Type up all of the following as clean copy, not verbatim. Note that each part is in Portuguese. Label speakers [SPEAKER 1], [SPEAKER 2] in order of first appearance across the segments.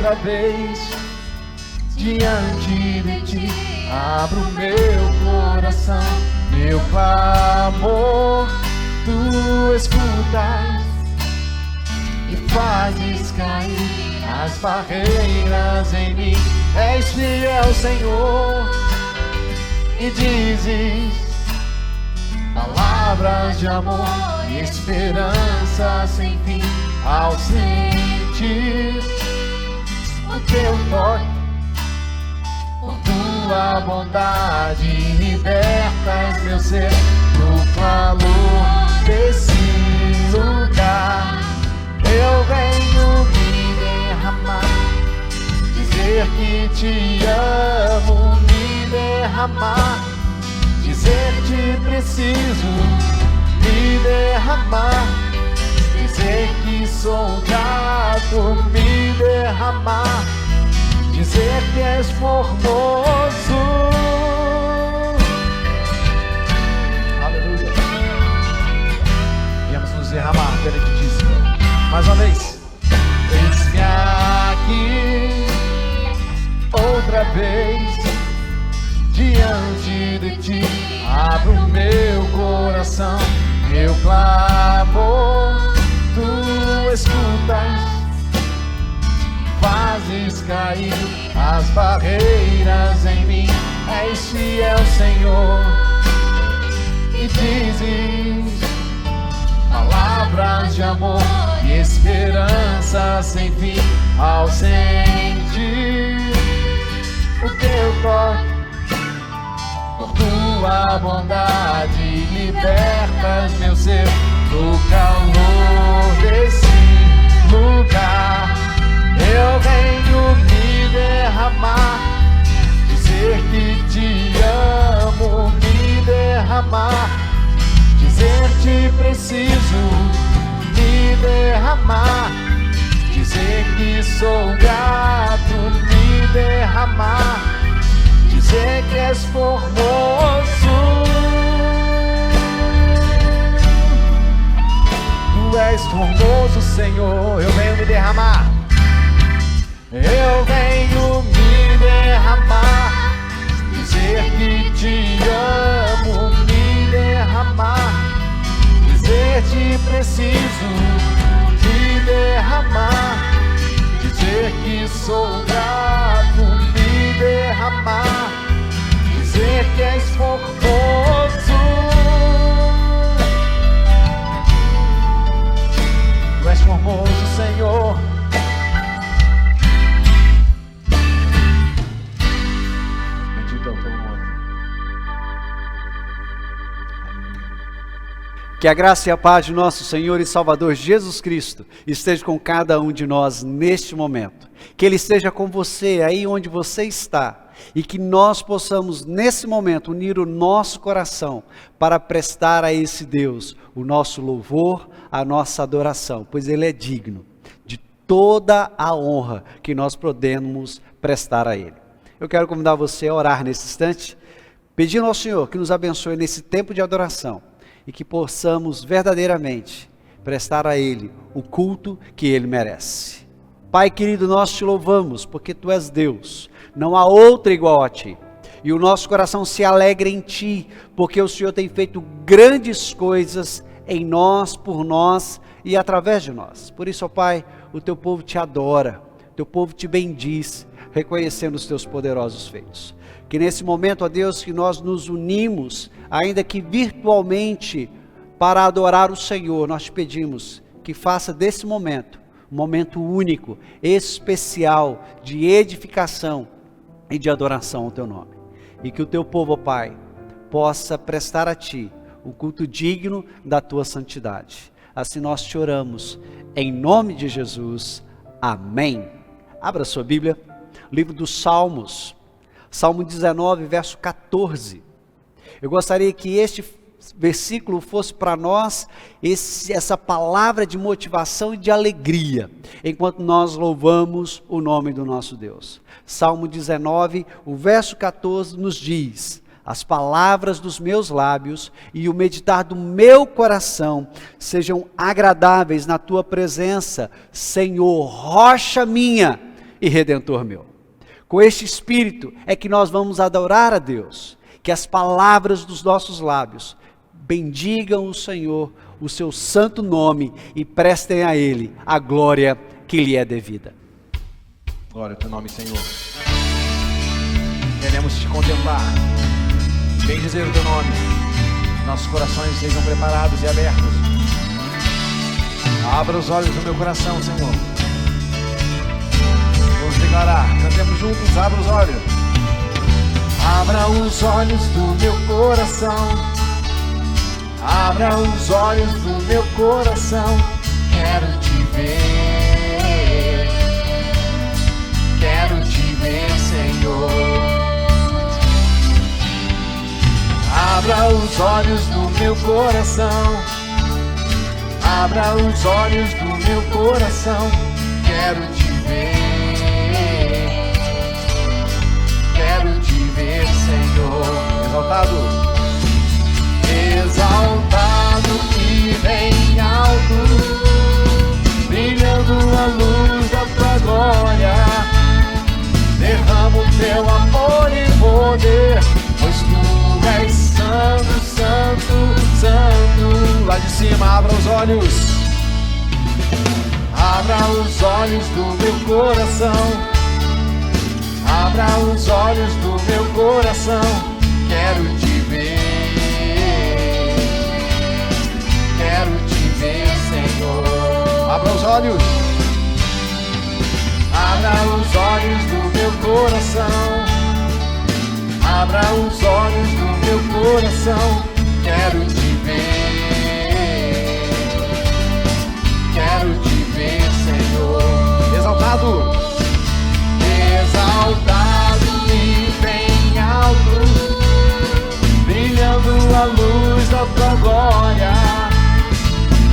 [SPEAKER 1] outra vez diante de ti. Abro meu coração, meu clamor tu escutas e fazes cair as barreiras em mim. És fiel, Senhor, e dizes palavras de amor e esperança sem fim. Ao sentir o teu toque, por tua bondade libertas meu ser. No calor desse lugar eu venho me derramar, dizer que te amo, me derramar, dizer que preciso me derramar, dizer que sou grato, me derramar, dizer que és formoso. Aleluia. Viemos nos derramar pela que disse. Mais uma vez. Eis-me aqui outra vez diante de ti. Abro meu coração, meu clamor tu escutas, fazes cair as barreiras em mim. És fiel, Senhor, e dizes palavras de amor e esperança sem fim. Ao sentir o teu toque, por tua bondade libertas meu ser. No calor desse lugar eu venho me derramar, dizer que te amo, me derramar, dizer que preciso me derramar, dizer que sou grato, sei que és formoso. Tu és formoso, Senhor. Eu venho me derramar. Eu venho me derramar, dizer que te amo, me derramar, dizer que preciso me derramar, dizer que sou grato, me derramar, dizer que és formoso. Tu és formoso, Senhor.
[SPEAKER 2] Que a graça e a paz de nosso Senhor e Salvador Jesus Cristo esteja com cada um de nós neste momento. Que Ele esteja com você aí onde você está. E que nós possamos nesse momento unir o nosso coração para prestar a esse Deus o nosso louvor, a nossa adoração. Pois Ele é digno de toda a honra que nós podemos prestar a Ele. Eu quero convidar você a orar nesse instante, pedindo ao Senhor que nos abençoe nesse tempo de adoração. E que possamos verdadeiramente prestar a Ele o culto que Ele merece. Pai querido, nós te louvamos porque Tu és Deus, não há outra igual a Ti. E o nosso coração se alegra em Ti, porque o Senhor tem feito grandes coisas em nós, por nós e através de nós. Por isso, ó Pai, o Teu povo te adora, o Teu povo te bendiz, reconhecendo os Teus poderosos feitos. Que nesse momento, ó Deus, que nós nos unimos, ainda que virtualmente, para adorar o Senhor, nós te pedimos que faça desse momento, um momento único, especial, de edificação e de adoração ao Teu nome. E que o Teu povo, ó Pai, possa prestar a Ti o culto digno da Tua santidade. Assim nós te oramos, em nome de Jesus. Amém. Abra sua Bíblia, livro dos Salmos. Salmo 19, verso 14. Eu gostaria que este versículo fosse para nós essa palavra de motivação e de alegria, enquanto nós louvamos o nome do nosso Deus. Salmo 19, o verso 14 nos diz: as palavras dos meus lábios e o meditar do meu coração sejam agradáveis na Tua presença, Senhor, rocha minha e redentor meu. Com este espírito é que nós vamos adorar a Deus, que as palavras dos nossos lábios bendigam o Senhor, o seu santo nome, e prestem a Ele a glória que lhe é devida.
[SPEAKER 1] Glória ao Teu nome, Senhor. Queremos Te contemplar, bem dizer o Teu nome. Nossos corações sejam preparados e abertos. Abra os olhos do meu coração, Senhor. Vamos declarar, cantemos juntos, abra os olhos. Abra os olhos do meu coração. Abra os olhos do meu coração. Quero Te ver. Quero Te ver, Senhor. Abra os olhos do meu coração. Abra os olhos do meu coração. Quero Te ver. Quero Te ver, Senhor. Exaltado. Exaltado e bem alto, brilhando a luz da Tua glória. Derrama o Teu amor e poder, pois Tu és santo, santo, santo. Lá de cima, abra os olhos. Abra os olhos do meu coração. Abra os olhos do meu coração. Quero Te ver. Quero Te ver, Senhor. Abra os olhos. Abra os olhos do meu coração. Abra os olhos do meu coração. Quero Te ver. Quero Te ver, Senhor. Exaltado. Exaltado e bem alto, brilhando a luz da Tua glória.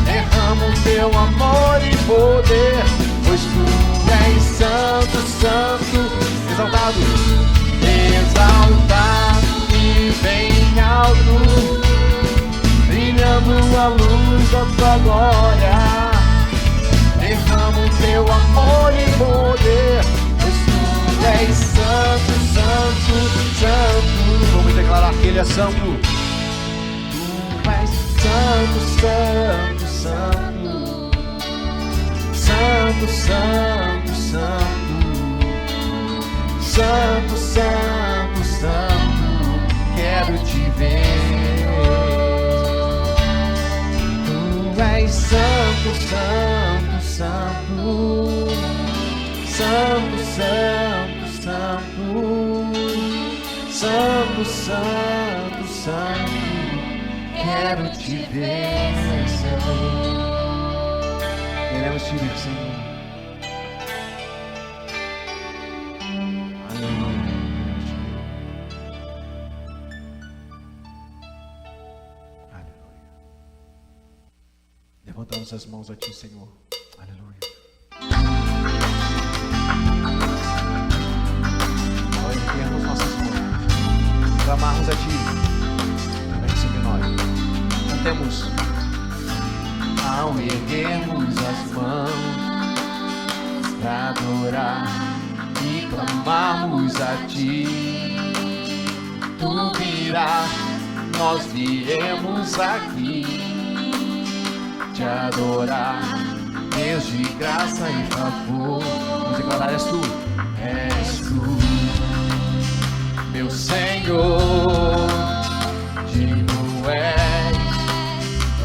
[SPEAKER 1] Derrama o Teu amor e poder, pois Tu és santo, santo. Exaltado, exaltado a luz da tua glória. Derrama o teu amor e poder, pois tu és santo, santo, santo.
[SPEAKER 2] Vamos declarar que Ele é santo.
[SPEAKER 1] Tu és santo, santo, santo. Santo, santo, santo. Santo, santo, santo. Quero te ver. Tu és santo, santo, santo. Santo, santo, santo. Santo, santo, santo. Quero te ver, Senhor. Queremos te ver, Senhor. Aleluia. Aleluia. Levantamos as mãos a ti, Senhor. Aleluia. Ao erguermos nossas mãos, clamarmos a ti, vem sobre nós. Cantemos. Ao erguermos as mãos pra adorar e clamarmos a ti, tu virás, nós viemos aqui te adorar, Deus de graça e favor. Vamos declarar: és tu, meu Senhor, digno és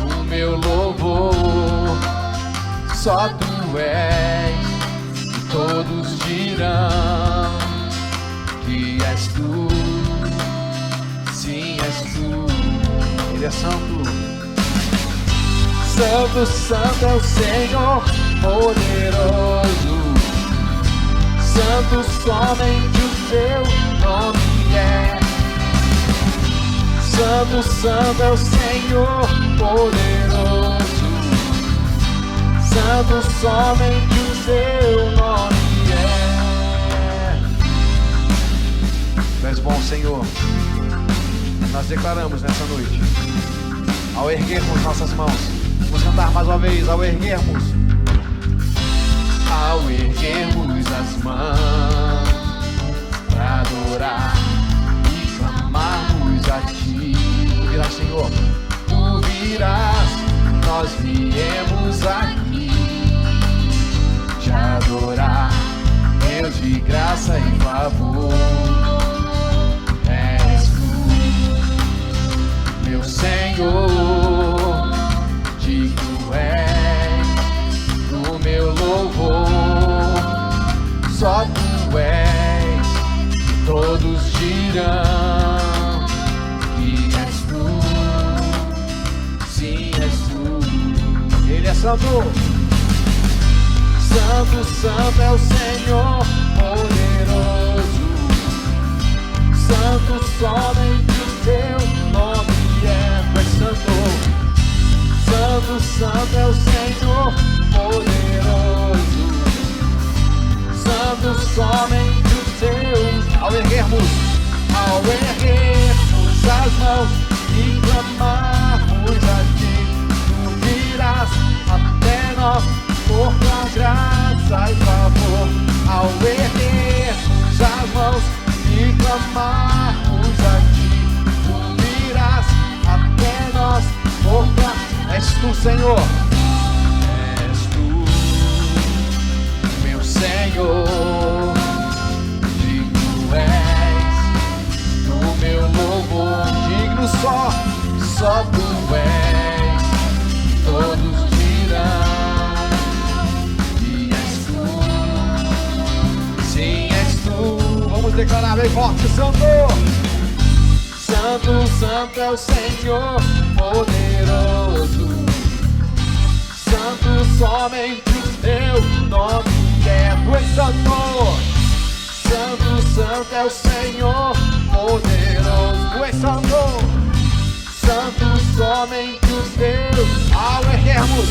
[SPEAKER 1] o meu louvor, só tu és, e todos dirão que és tu, sim, és tu. Ele é santo. Santo, santo é o Senhor poderoso, santo somente o teu nome é. Santo, santo é o Senhor poderoso, santo somente o teu nome é. Tu és bom, Senhor. Nós declaramos nessa noite, ao erguermos nossas mãos, vamos cantar mais uma vez, ao erguermos as mãos para adorar e clamarmos a ti. Tu virás, Senhor, tu virás, nós viemos aqui te adorar, Deus de graça e favor. És tu, meu Senhor, digno és do meu louvor, só tu és, e todos dirão que és tu, sim, és tu. Ele é santo. Santo, santo é o Senhor poderoso, santo somente o teu nome é. Tu és santo. Santo, santo é o Senhor poderoso, santo somente o teu. Ao erguermos as mãos e clamarmos a ti, tu virás até nós por tua graça e favor. Ao erguermos as mãos e clamarmos a ti, tu virás até nós por tua graça. És tu, Senhor. És tu, meu Senhor. Digno és do meu louvor. Digno só tu és. Todos dirão que és tu. Sim, és tu. Vamos declarar bem forte, Santo. Santo, santo é o Senhor poderoso, santo somente o teu nome é. Tu és santo. Santo, santo é o Senhor poderoso. Tu és santo. Santo somente o teu. Ao erguermos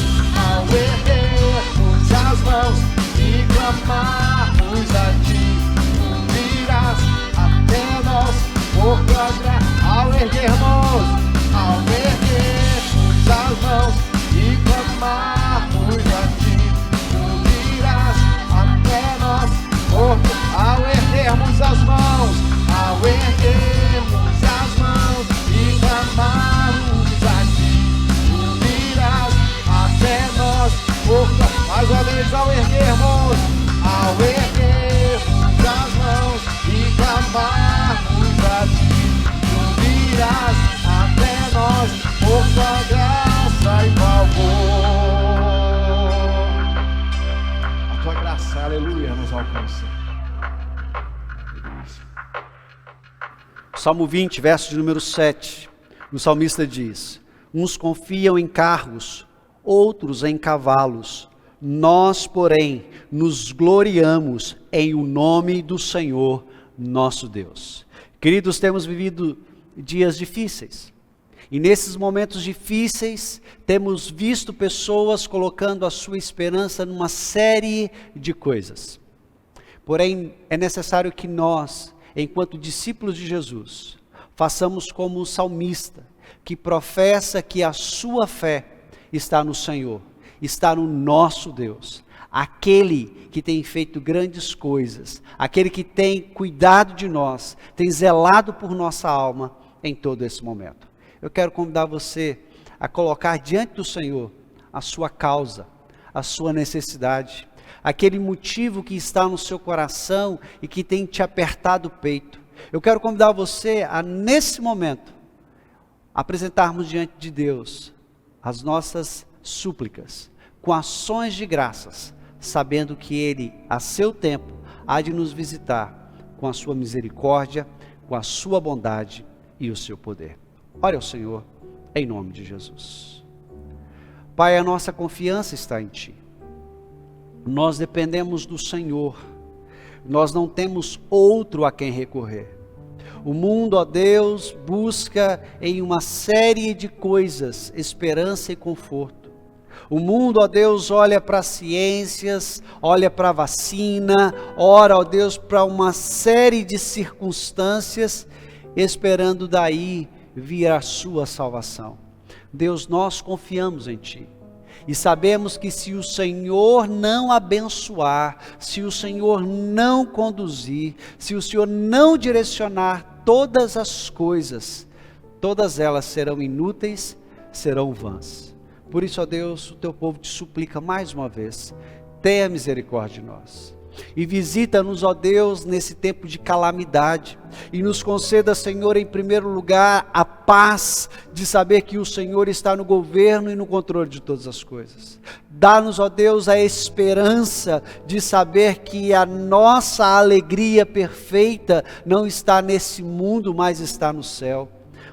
[SPEAKER 1] as mãos e clamarmos a ti, tu virás até nós por tua graça. Ao erguermos as mãos nos alcance.
[SPEAKER 2] Salmo 20, verso de número 7, o salmista diz: uns confiam em carros, outros em cavalos, nós, porém, nos gloriamos em o nome do Senhor nosso Deus. Queridos, temos vivido dias difíceis, e nesses momentos difíceis, temos visto pessoas colocando a sua esperança numa série de coisas. Porém, é necessário que nós, enquanto discípulos de Jesus, façamos como o salmista, que professa que a sua fé está no Senhor, está no nosso Deus, aquele que tem feito grandes coisas, aquele que tem cuidado de nós, tem zelado por nossa alma em todo esse momento. Eu quero convidar você a colocar diante do Senhor a sua causa, a sua necessidade, aquele motivo que está no seu coração e que tem te apertado o peito. Eu quero convidar você a, nesse momento, apresentarmos diante de Deus as nossas súplicas, com ações de graças, sabendo que Ele, a seu tempo, há de nos visitar com a sua misericórdia, com a sua bondade e o seu poder. Ore ao Senhor, em nome de Jesus. Pai, a nossa confiança está em Ti. Nós dependemos do Senhor. Nós não temos outro a quem recorrer. O mundo, ó Deus, busca em uma série de coisas esperança e conforto. O mundo, ó Deus, olha para as ciências, olha para a vacina, ora, ó Deus, para uma série de circunstâncias, esperando daí vir a sua salvação. Deus, nós confiamos em Ti. E sabemos que se o Senhor não abençoar, se o Senhor não conduzir, se o Senhor não direcionar todas as coisas, todas elas serão inúteis, serão vãs. Por isso, ó Deus, o Teu povo te suplica mais uma vez, tenha misericórdia de nós. E visita-nos, ó Deus, nesse tempo de calamidade, e nos conceda, Senhor, em primeiro lugar, a paz de saber que o Senhor está no governo e no controle de todas as coisas. Dá-nos, ó Deus, a esperança de saber que a nossa alegria perfeita não está nesse mundo, mas está no céu.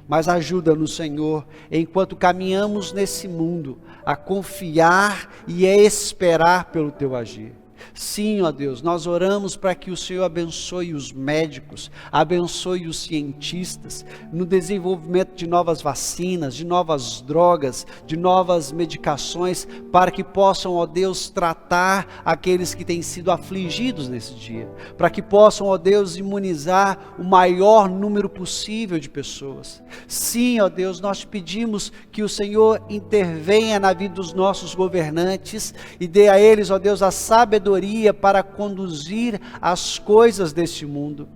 [SPEAKER 2] Mas ajuda-nos, Senhor, enquanto caminhamos nesse mundo, a confiar e a esperar pelo Teu agir. Sim, ó Deus, nós oramos para que o Senhor abençoe os médicos, abençoe os cientistas, no desenvolvimento de novas vacinas, de novas drogas, de novas medicações, para que possam, ó Deus, tratar aqueles que têm sido afligidos nesse dia, para que possam, ó Deus, imunizar o maior número possível de pessoas. Sim, ó Deus, nós te pedimos que o Senhor intervenha na vida dos nossos governantes e dê a eles, ó Deus, a sabedoria para conduzir as coisas deste mundo.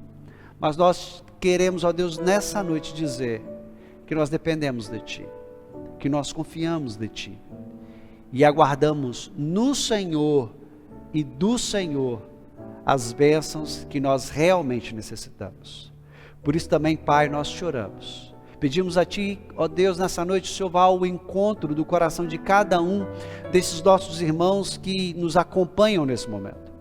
[SPEAKER 2] Mas nós queremos, ó Deus, nessa noite dizer que nós dependemos de Ti, que nós confiamos de Ti e aguardamos no Senhor e do Senhor as bênçãos que nós realmente necessitamos. Por isso também, Pai, nós te oramos. Pedimos a Ti, ó Deus, nessa noite, o Senhor vá ao encontro do coração de cada um desses nossos irmãos que nos acompanham nesse momento.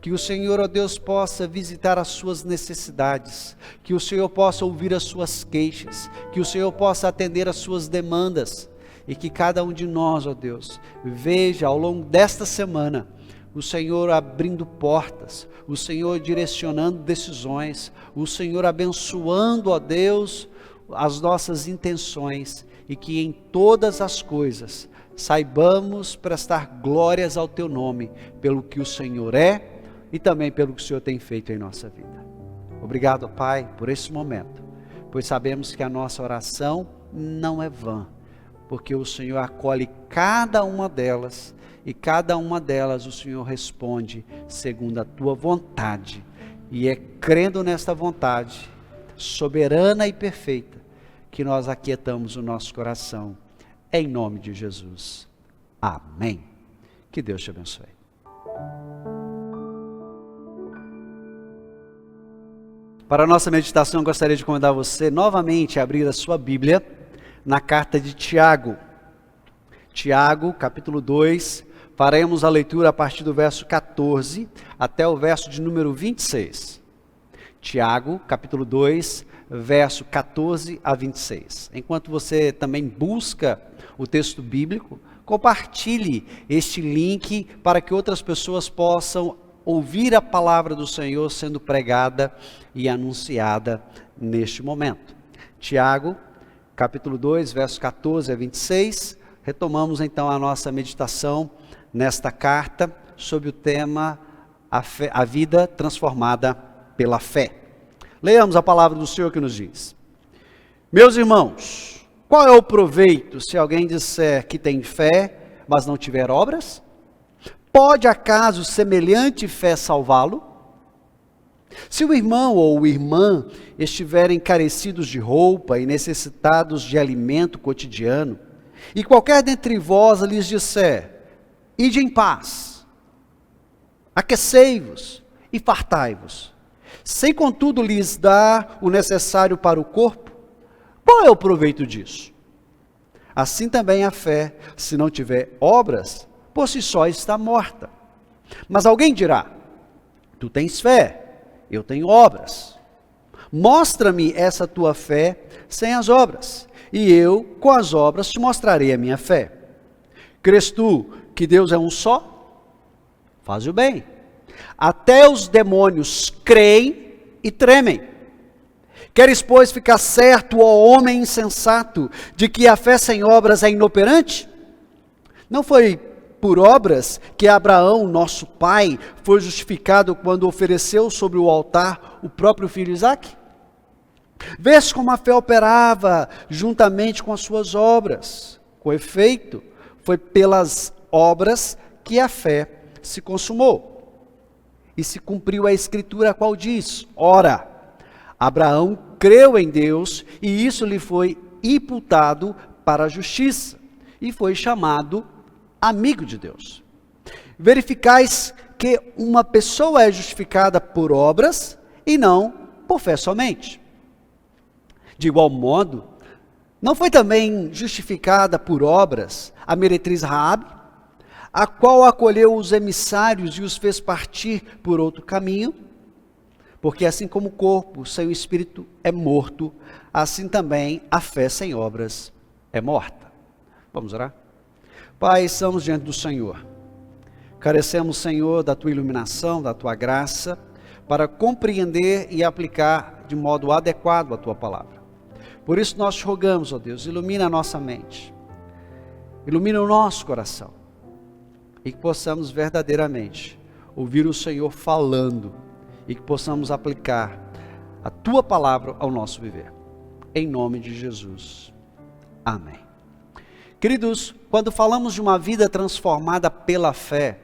[SPEAKER 2] Que o Senhor, ó Deus, possa visitar as suas necessidades, que o Senhor possa ouvir as suas queixas, que o Senhor possa atender as suas demandas, e que cada um de nós, ó Deus, veja ao longo desta semana, o Senhor abrindo portas, o Senhor direcionando decisões, o Senhor abençoando, ó Deus, as nossas intenções, e que em todas as coisas saibamos prestar glórias ao Teu nome, pelo que o Senhor é e também pelo que o Senhor tem feito em nossa vida. Obrigado, Pai, por esse momento, pois sabemos que a nossa oração não é vã, porque o Senhor acolhe cada uma delas, e cada uma delas o Senhor responde segundo a Tua vontade, e é crendo nesta vontade soberana e perfeita que nós aquietamos o nosso coração, em nome de Jesus. Amém. Que Deus te abençoe. Para a nossa meditação, gostaria de convidar você novamente a abrir a sua Bíblia na carta de Tiago. Tiago, capítulo 2, faremos a leitura a partir do verso 14 até o verso de número 26. Tiago, capítulo 2, verso 14 a 26. Enquanto você também busca o texto bíblico, compartilhe este link para que outras pessoas possam ouvir a palavra do Senhor sendo pregada e anunciada neste momento. Tiago, capítulo 2, versos 14 a 26. Retomamos então a nossa meditação nesta carta sobre o tema a vida transformada pela fé. Leamos a palavra do Senhor que nos diz: Meus irmãos, qual é o proveito se alguém disser que tem fé, mas não tiver obras? Pode acaso semelhante fé salvá-lo? Se o irmão ou irmã estiverem carecidos de roupa e necessitados de alimento cotidiano, e qualquer dentre vós lhes disser: Ide em paz, aquecei-vos e fartai-vos, sem contudo lhes dar o necessário para o corpo, qual é o proveito disso? Assim também a fé, se não tiver obras, por si só está morta. Mas alguém dirá: Tu tens fé, eu tenho obras. Mostra-me essa tua fé sem as obras, e eu, com as obras, te mostrarei a minha fé. Crês tu que Deus é um só? Faz o bem. Até os demônios creem e tremem. Queres, pois, ficar certo, ó homem insensato, de que a fé sem obras é inoperante? Não foi por obras que Abraão, nosso pai, foi justificado quando ofereceu sobre o altar o próprio filho Isaque? Vês como a fé operava juntamente com as suas obras. Com efeito, foi pelas obras que a fé se consumou. E se cumpriu a escritura a qual diz: Ora, Abraão creu em Deus e isso lhe foi imputado para a justiça, e foi chamado amigo de Deus. Verificais que uma pessoa é justificada por obras e não por fé somente. De igual modo, não foi também justificada por obras a meretriz Raabe, a qual acolheu os emissários e os fez partir por outro caminho? Porque assim como o corpo sem o espírito é morto, assim também a fé sem obras é morta. Vamos orar? Pai, estamos diante do Senhor. Carecemos, Senhor, da Tua iluminação, da Tua graça, para compreender e aplicar de modo adequado a Tua palavra. Por isso nós te rogamos, ó Deus, ilumina a nossa mente, ilumina o nosso coração, e que possamos verdadeiramente ouvir o Senhor falando, e que possamos aplicar a Tua palavra ao nosso viver. Em nome de Jesus. Amém. Queridos, quando falamos de uma vida transformada pela fé,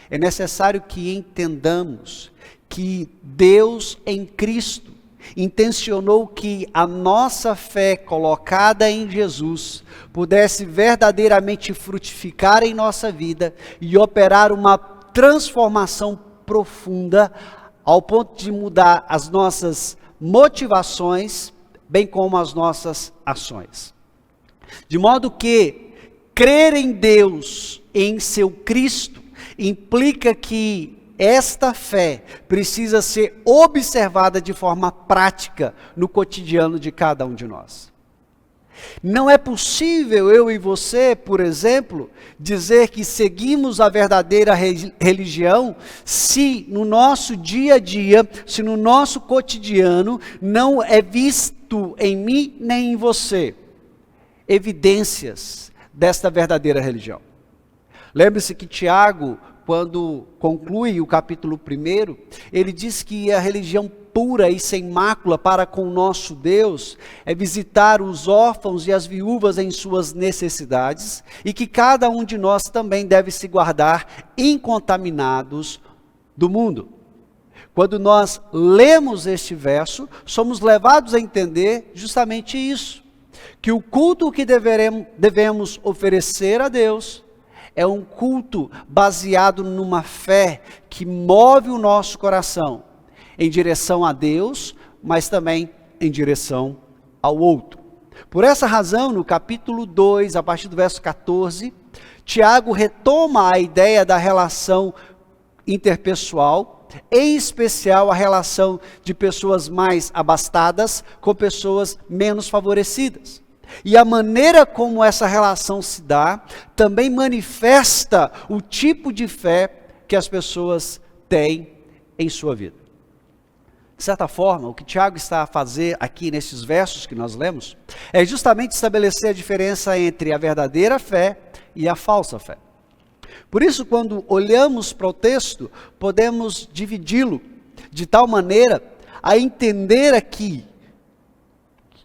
[SPEAKER 2] é necessário que entendamos que Deus em Cristo intencionou que a nossa fé colocada em Jesus pudesse verdadeiramente frutificar em nossa vida e operar uma transformação profunda ao ponto de mudar as nossas motivações, bem como as nossas ações. De modo que crer em Deus, em seu Cristo, implica que esta fé precisa ser observada de forma prática no cotidiano de cada um de nós. Não é possível eu e você, por exemplo, dizer que seguimos a verdadeira religião se no nosso dia a dia, se no nosso cotidiano não é visto em mim nem em você evidências desta verdadeira religião. Lembre-se que Tiago, quando conclui o capítulo 1, ele diz que a religião pura e sem mácula para com o nosso Deus é visitar os órfãos e as viúvas em suas necessidades, e que cada um de nós também deve se guardar incontaminados do mundo. Quando nós lemos este verso, somos levados a entender justamente isso, que o culto que devemos oferecer a Deus é um culto baseado numa fé que move o nosso coração em direção a Deus, mas também em direção ao outro. Por essa razão, no capítulo 2, a partir do verso 14, Tiago retoma a ideia da relação interpessoal, em especial a relação de pessoas mais abastadas com pessoas menos favorecidas. E a maneira como essa relação se dá também manifesta o tipo de fé que as pessoas têm em sua vida. De certa forma, o que Tiago está a fazer aqui nesses versos que nós lemos é justamente estabelecer a diferença entre a verdadeira fé e a falsa fé. Por isso, quando olhamos para o texto, podemos dividi-lo de tal maneira a entender aqui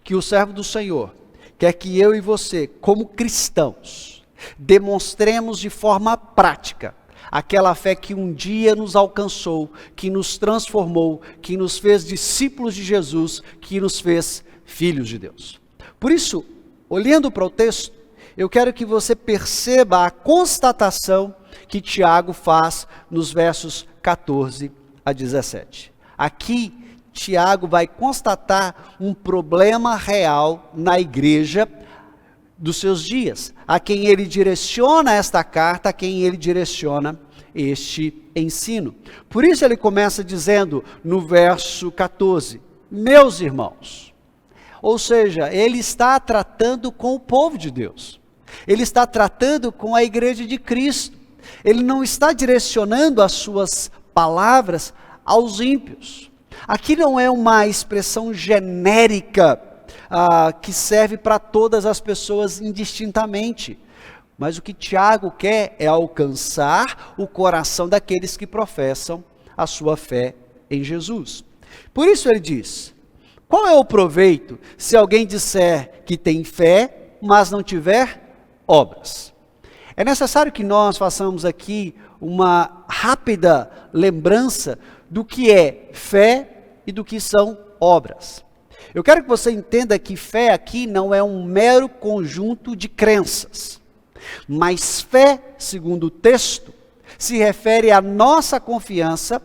[SPEAKER 2] que o servo do Senhor quer que eu e você, como cristãos, demonstremos de forma prática aquela fé que um dia nos alcançou, que nos transformou, que nos fez discípulos de Jesus, que nos fez filhos de Deus. Por isso, olhando para o texto, eu quero que você perceba a constatação que Tiago faz nos versos 14 a 17. Aqui, Tiago vai constatar um problema real na igreja dos seus dias, a quem ele direciona esta carta, a quem ele direciona este ensino. Por isso ele começa dizendo no verso 14, meus irmãos. Ou seja, ele está tratando com o povo de Deus. Ele está tratando com a igreja de Cristo. Ele não está direcionando as suas palavras aos ímpios. Aqui não é uma expressão genérica que serve para todas as pessoas indistintamente. Mas o que Tiago quer é alcançar o coração daqueles que professam a sua fé em Jesus. Por isso ele diz, qual é o proveito se alguém disser que tem fé, mas não tiver obras? É necessário que nós façamos aqui uma rápida lembrança do que é fé e do que são obras. Eu quero que você entenda que fé aqui não é um mero conjunto de crenças, mas fé, segundo o texto, se refere à nossa confiança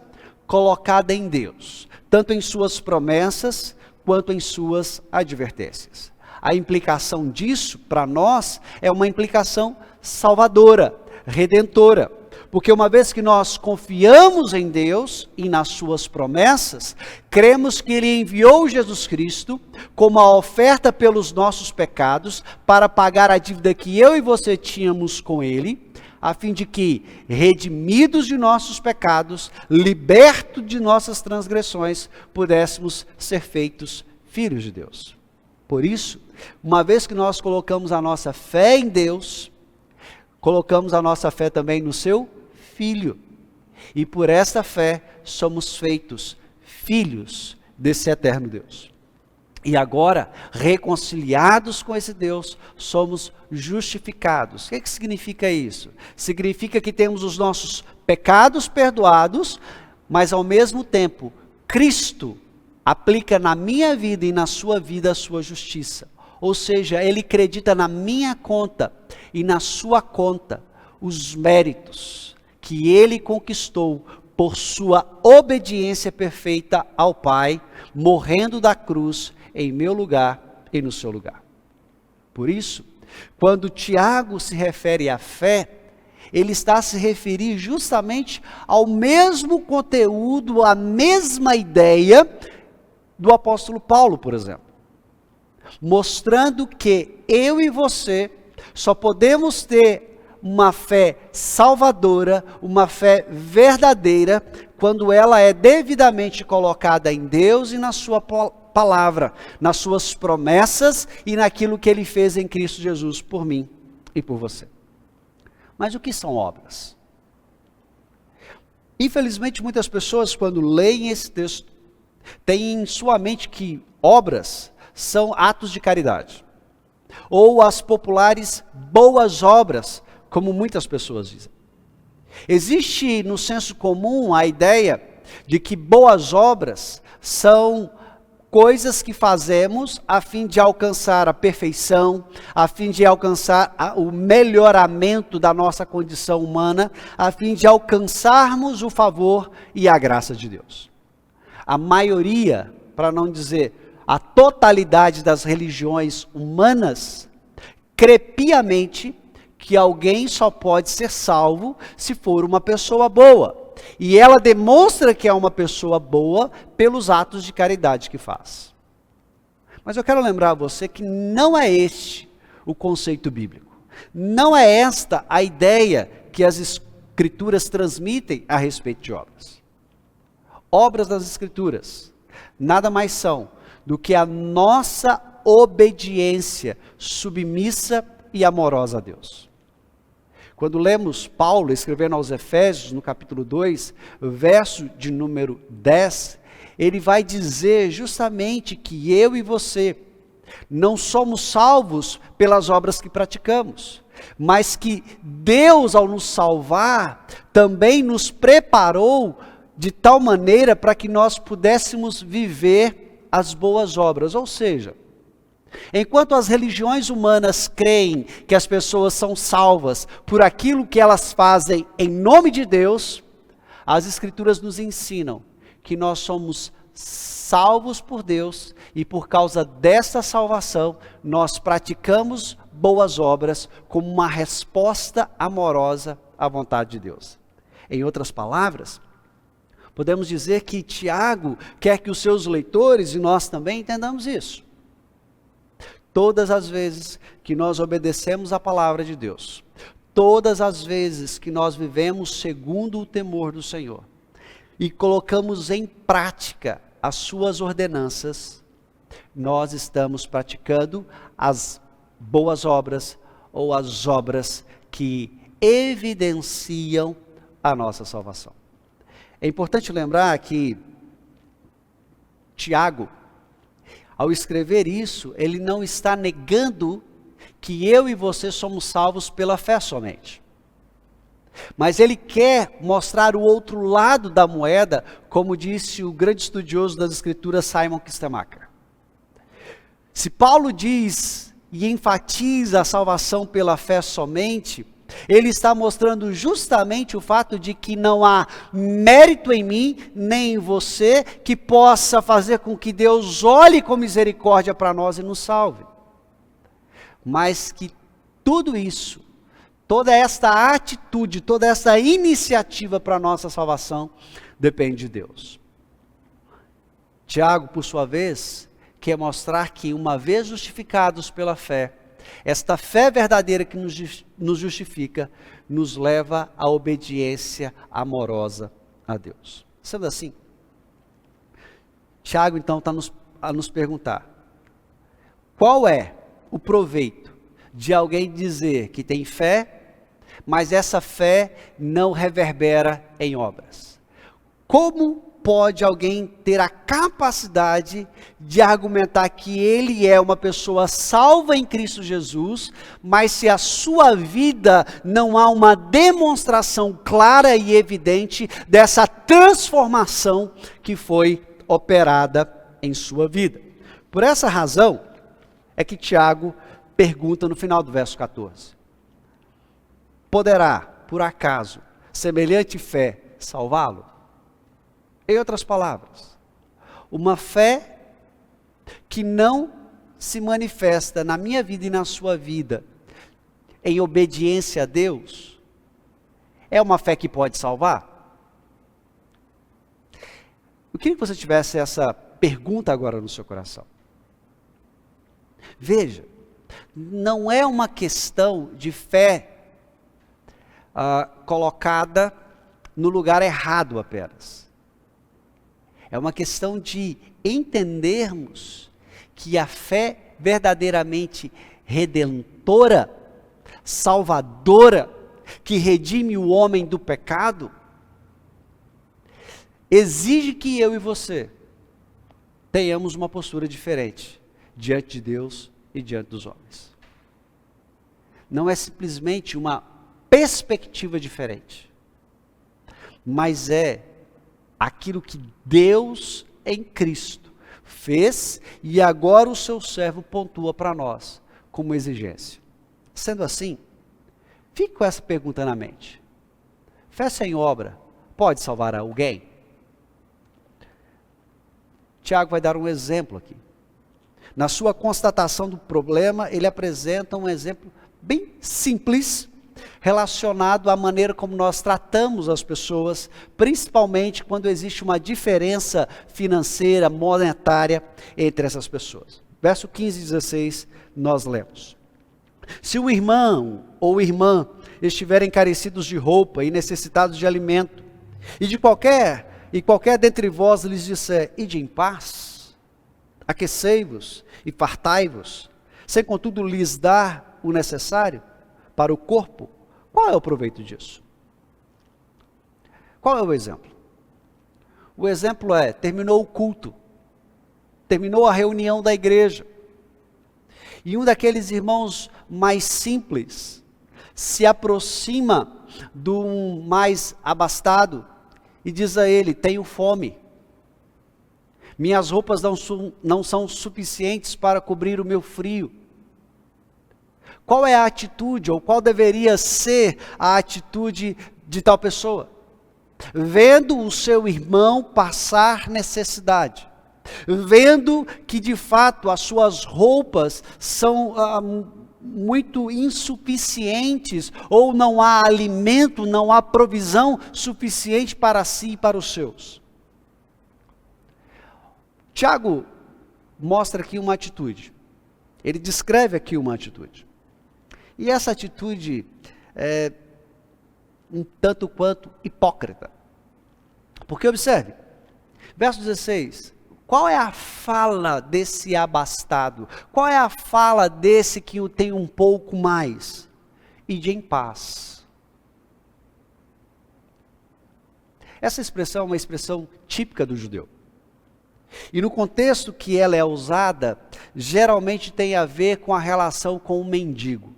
[SPEAKER 2] colocada em Deus, tanto em suas promessas quanto em suas advertências. A implicação disso, para nós, é uma implicação salvadora, redentora. Porque uma vez que nós confiamos em Deus e nas suas promessas, cremos que Ele enviou Jesus Cristo como a oferta pelos nossos pecados para pagar a dívida que eu e você tínhamos com Ele, a fim de que, redimidos de nossos pecados, libertos de nossas transgressões, pudéssemos ser feitos filhos de Deus. Por isso, uma vez que nós colocamos a nossa fé em Deus, colocamos a nossa fé também no seu Filho. E por esta fé somos feitos filhos desse eterno Deus. E agora, reconciliados com esse Deus, somos justificados. O que significa isso? Significa que temos os nossos pecados perdoados, mas ao mesmo tempo, Cristo aplica na minha vida e na sua vida a sua justiça. Ou seja, Ele acredita na minha conta e na sua conta os méritos que Ele conquistou por sua obediência perfeita ao Pai, morrendo da cruz em meu lugar e no seu lugar. Por isso, quando Tiago se refere à fé, ele está a se referir justamente ao mesmo conteúdo, à mesma ideia do apóstolo Paulo, por exemplo. Mostrando que eu e você só podemos ter uma fé salvadora, uma fé verdadeira, quando ela é devidamente colocada em Deus e na sua palavra, nas suas promessas e naquilo que Ele fez em Cristo Jesus por mim e por você. Mas o que são obras? Infelizmente, muitas pessoas, quando leem esse texto, têm em sua mente que obras são atos de caridade, ou as populares boas obras, como muitas pessoas dizem. Existe no senso comum a ideia de que boas obras são coisas que fazemos a fim de alcançar a perfeição, a fim de alcançar o melhoramento da nossa condição humana, a fim de alcançarmos o favor e a graça de Deus. A maioria, para não dizer a totalidade das religiões humanas, crê piamente que alguém só pode ser salvo se for uma pessoa boa. E ela demonstra que é uma pessoa boa pelos atos de caridade que faz. Mas eu quero lembrar a você que não é este o conceito bíblico. Não é esta a ideia que as Escrituras transmitem a respeito de obras. Obras das Escrituras nada mais são do que a nossa obediência submissa e amorosa a Deus. Quando lemos Paulo escrevendo aos Efésios, no capítulo 2, verso de número 10, ele vai dizer justamente que eu e você não somos salvos pelas obras que praticamos, mas que Deus, ao nos salvar, também nos preparou de tal maneira para que nós pudéssemos viver as boas obras. Ou seja, enquanto as religiões humanas creem que as pessoas são salvas por aquilo que elas fazem em nome de Deus, as Escrituras nos ensinam que nós somos salvos por Deus e por causa dessa salvação nós praticamos boas obras como uma resposta amorosa à vontade de Deus. Em outras palavras, podemos dizer que Tiago quer que os seus leitores e nós também entendamos isso. Todas as vezes que nós obedecemos a palavra de Deus, todas as vezes que nós vivemos segundo o temor do Senhor e colocamos em prática as suas ordenanças, nós estamos praticando as boas obras ou as obras que evidenciam a nossa salvação. É importante lembrar que Tiago, ao escrever isso, ele não está negando que eu e você somos salvos pela fé somente. Mas ele quer mostrar o outro lado da moeda, como disse o grande estudioso das Escrituras Simon Kistemaker. Se Paulo diz e enfatiza a salvação pela fé somente, ele está mostrando justamente o fato de que não há mérito em mim, nem em você, que possa fazer com que Deus olhe com misericórdia para nós e nos salve. Mas que tudo isso, toda esta atitude, toda essa iniciativa para a nossa salvação, depende de Deus. Tiago, por sua vez, quer mostrar que uma vez justificados pela fé, esta fé verdadeira que nos justifica, nos leva à obediência amorosa a Deus. Sendo assim, Tiago então está a nos perguntar, qual é o proveito de alguém dizer que tem fé, mas essa fé não reverbera em obras? Como pode alguém ter a capacidade de argumentar que ele é uma pessoa salva em Cristo Jesus, mas se a sua vida não há uma demonstração clara e evidente dessa transformação que foi operada em sua vida? Por essa razão é que Tiago pergunta no final do verso 14: poderá, por acaso, semelhante fé salvá-lo? Em outras palavras, uma fé que não se manifesta na minha vida e na sua vida em obediência a Deus, é uma fé que pode salvar? Eu queria que você tivesse essa pergunta agora no seu coração. Veja, não é uma questão de fé colocada no lugar errado apenas. É uma questão de entendermos que a fé verdadeiramente redentora, salvadora, que redime o homem do pecado, exige que eu e você tenhamos uma postura diferente diante de Deus e diante dos homens. Não é simplesmente uma perspectiva diferente, mas é aquilo que Deus em Cristo fez e agora o seu servo pontua para nós como exigência. Sendo assim, fique com essa pergunta na mente: fé sem obra pode salvar alguém? Tiago vai dar um exemplo aqui. Na sua constatação do problema, ele apresenta um exemplo bem simples, relacionado à maneira como nós tratamos as pessoas, principalmente quando existe uma diferença financeira, monetária entre essas pessoas. Verso 15 e 16, nós lemos: se o irmão ou irmã estiverem carecidos de roupa e necessitados de alimento, e qualquer dentre vós lhes disser: ide em paz, aquecei-vos e fartai-vos, sem contudo lhes dar o necessário para o corpo, qual é o proveito disso? Qual é o exemplo? O exemplo é: terminou o culto, terminou a reunião da igreja, e um daqueles irmãos mais simples se aproxima do mais abastado e diz a ele: tenho fome, minhas roupas não são suficientes para cobrir o meu frio. Qual é a atitude, ou qual deveria ser a atitude de tal pessoa? Vendo o seu irmão passar necessidade, vendo que de fato as suas roupas são muito insuficientes, ou não há alimento, não há provisão suficiente para si e para os seus. Tiago mostra aqui uma atitude, ele descreve aqui uma atitude, e essa atitude é um tanto quanto hipócrita, porque observe, verso 16, qual é a fala desse abastado? Qual é a fala desse que tem um pouco mais? Ide em paz. Essa expressão é uma expressão típica do judeu. E no contexto que ela é usada, geralmente tem a ver com a relação com o mendigo.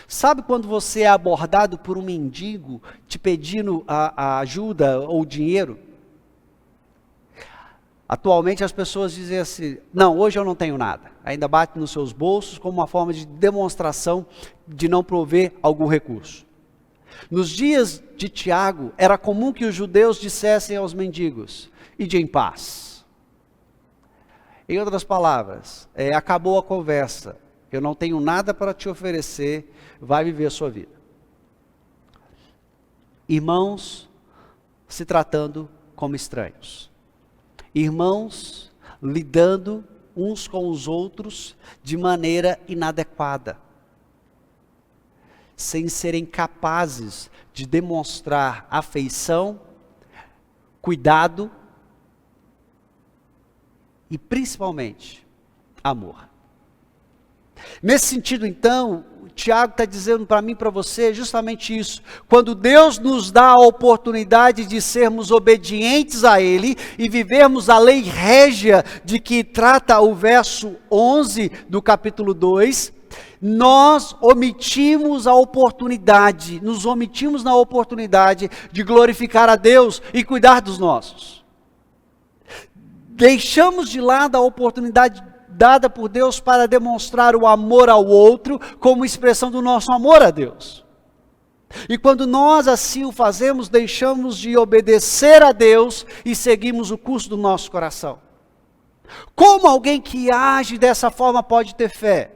[SPEAKER 2] Sabe quando você é abordado por um mendigo te pedindo a ajuda ou dinheiro? Atualmente as pessoas dizem assim: não, hoje eu não tenho nada. Ainda bate nos seus bolsos como uma forma de demonstração de não prover algum recurso. Nos dias de Tiago, era comum que os judeus dissessem aos mendigos: ide em paz. Em outras palavras, acabou a conversa, eu não tenho nada para te oferecer, vai viver a sua vida. Irmãos se tratando como estranhos. Irmãos lidando uns com os outros de maneira inadequada, sem serem capazes de demonstrar afeição, cuidado e principalmente amor. Nesse sentido, então, Tiago está dizendo para mim e para você justamente isso. Quando Deus nos dá a oportunidade de sermos obedientes a Ele e vivermos a lei régia de que trata o verso 11 do capítulo 2, nós omitimos a oportunidade, nos omitimos na oportunidade de glorificar a Deus e cuidar dos nossos. Deixamos de lado a oportunidade dada por Deus para demonstrar o amor ao outro como expressão do nosso amor a Deus. E quando nós assim o fazemos, deixamos de obedecer a Deus e seguimos o curso do nosso coração. Como alguém que age dessa forma pode ter fé?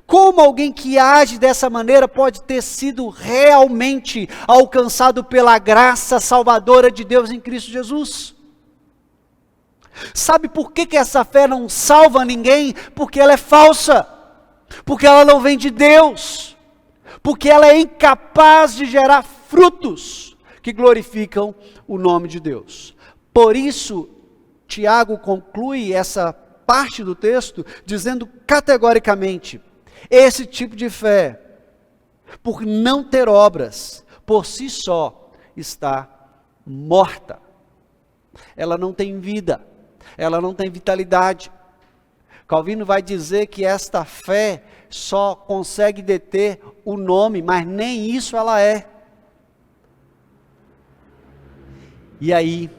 [SPEAKER 2] Como alguém que age dessa maneira pode ter sido realmente alcançado pela graça salvadora de Deus em Cristo Jesus? Sabe por que essa fé não salva ninguém? Porque ela é falsa, porque ela não vem de Deus, porque ela é incapaz de gerar frutos que glorificam o nome de Deus. Por isso, Tiago conclui essa parte do texto dizendo categoricamente: esse tipo de fé, por não ter obras, por si só está morta. Ela não tem vida. Ela não tem vitalidade. Calvino vai dizer que esta fé só consegue deter o nome, mas nem isso ela é. E aí,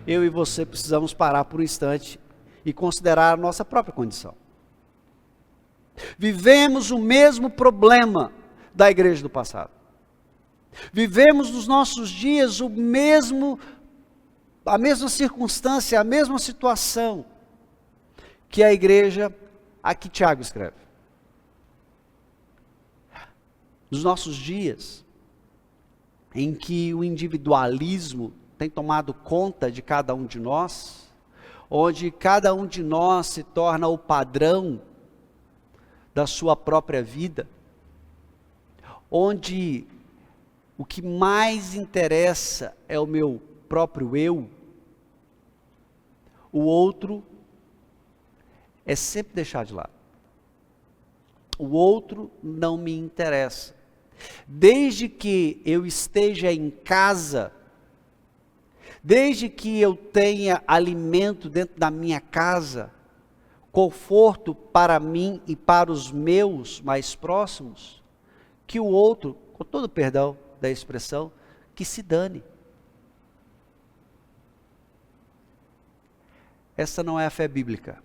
[SPEAKER 2] eu e você precisamos parar por um instante e considerar a nossa própria condição. Vivemos o mesmo problema da igreja do passado. Vivemos nos nossos dias a mesma circunstância, a mesma situação que a igreja a que Tiago escreve. nos nossos dias, em que o individualismo tem tomado conta de cada um de nós, onde cada um de nós se torna o padrão da sua própria vida, onde o que mais interessa é o meu próprio eu, o outro é sempre deixar de lado. O outro não me interessa. Desde que eu esteja em casa, desde que eu tenha alimento dentro da minha casa, conforto para mim e para os meus mais próximos, que o outro, com todo o perdão da expressão, que se dane. Essa não é a fé bíblica.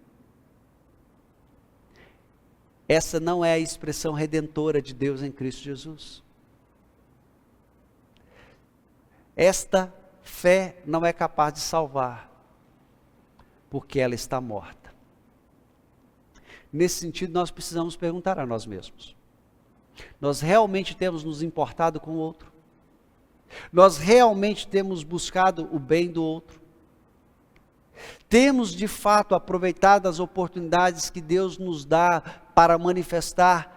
[SPEAKER 2] Essa não é a expressão redentora de Deus em Cristo Jesus. Esta fé não é capaz de salvar, porque ela está morta. Nesse sentido, nós precisamos perguntar a nós mesmos: nós realmente temos nos importado com o outro? Nós realmente temos buscado o bem do outro? Temos de fato aproveitado as oportunidades que Deus nos dá para manifestar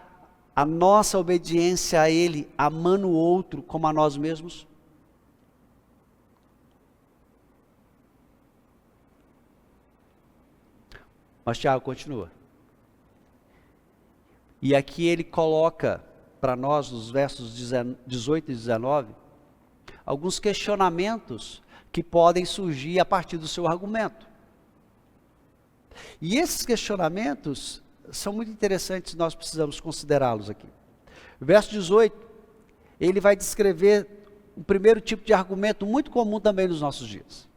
[SPEAKER 2] a nossa obediência a Ele, amando o outro como a nós mesmos? Mas Tiago continua. E aqui ele coloca para nós, nos versos 18 e 19, alguns questionamentos que podem surgir a partir do seu argumento. E esses questionamentos são muito interessantes, nós precisamos considerá-los aqui. Verso 18, ele vai descrever o primeiro tipo de argumento muito comum também nos nossos dias.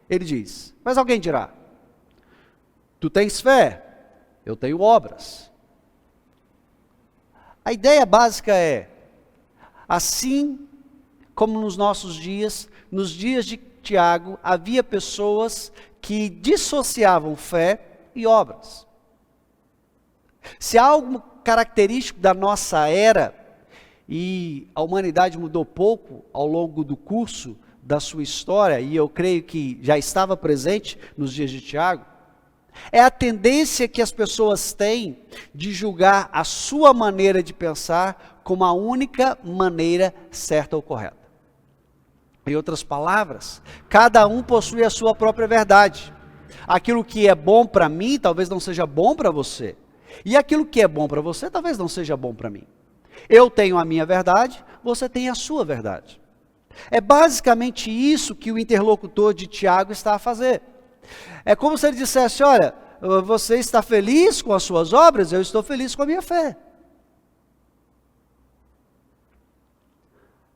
[SPEAKER 2] Ele diz: mas alguém dirá, tu tens fé, eu tenho obras. A ideia básica é, assim como nos nossos dias, nos dias de Tiago, havia pessoas que dissociavam fé e obras. Se há algo característico da nossa era, e a humanidade mudou pouco ao longo do curso da sua história, e eu creio que já estava presente nos dias de Tiago, é a tendência que as pessoas têm de julgar a sua maneira de pensar como a única maneira certa ou correta. Em outras palavras, cada um possui a sua própria verdade. Aquilo que é bom para mim, talvez não seja bom para você. E aquilo que é bom para você, talvez não seja bom para mim. Eu tenho a minha verdade, você tem a sua verdade. É basicamente isso que o interlocutor de Tiago está a fazer. É como se ele dissesse: olha, você está feliz com as suas obras, eu estou feliz com a minha fé.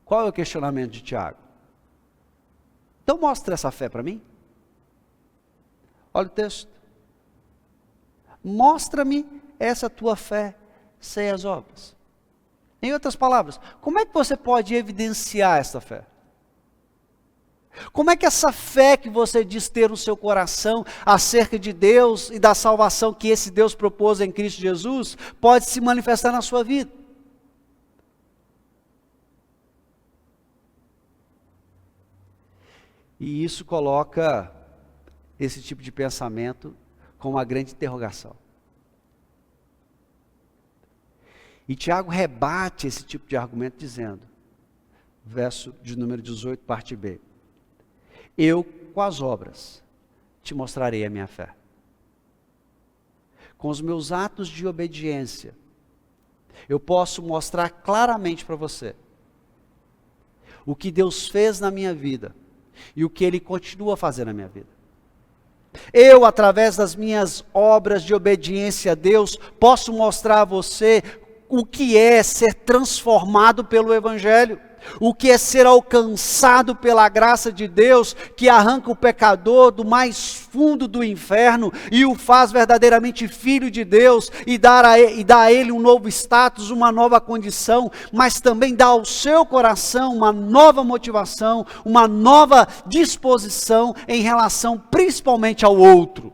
[SPEAKER 2] Qual é o questionamento de Tiago? Então mostra essa fé para mim. Olha o texto. Mostra-me essa tua fé sem as obras. Em outras palavras, como é que você pode evidenciar essa fé? Como é que essa fé que você diz ter no seu coração acerca de Deus e da salvação que esse Deus propôs em Cristo Jesus pode se manifestar na sua vida? E isso coloca esse tipo de pensamento com uma grande interrogação. E Tiago rebate esse tipo de argumento dizendo, verso de número 18, parte B: eu, com as obras, te mostrarei a minha fé. Com os meus atos de obediência, eu posso mostrar claramente para você o que Deus fez na minha vida e o que Ele continua a fazer na minha vida. Eu, através das minhas obras de obediência a Deus, posso mostrar a você o que é ser transformado pelo Evangelho, o que é ser alcançado pela graça de Deus, que arranca o pecador do mais fundo do inferno e o faz verdadeiramente filho de Deus e dá a ele um novo status, uma nova condição, mas também dá ao seu coração uma nova motivação, uma nova disposição em relação principalmente ao outro.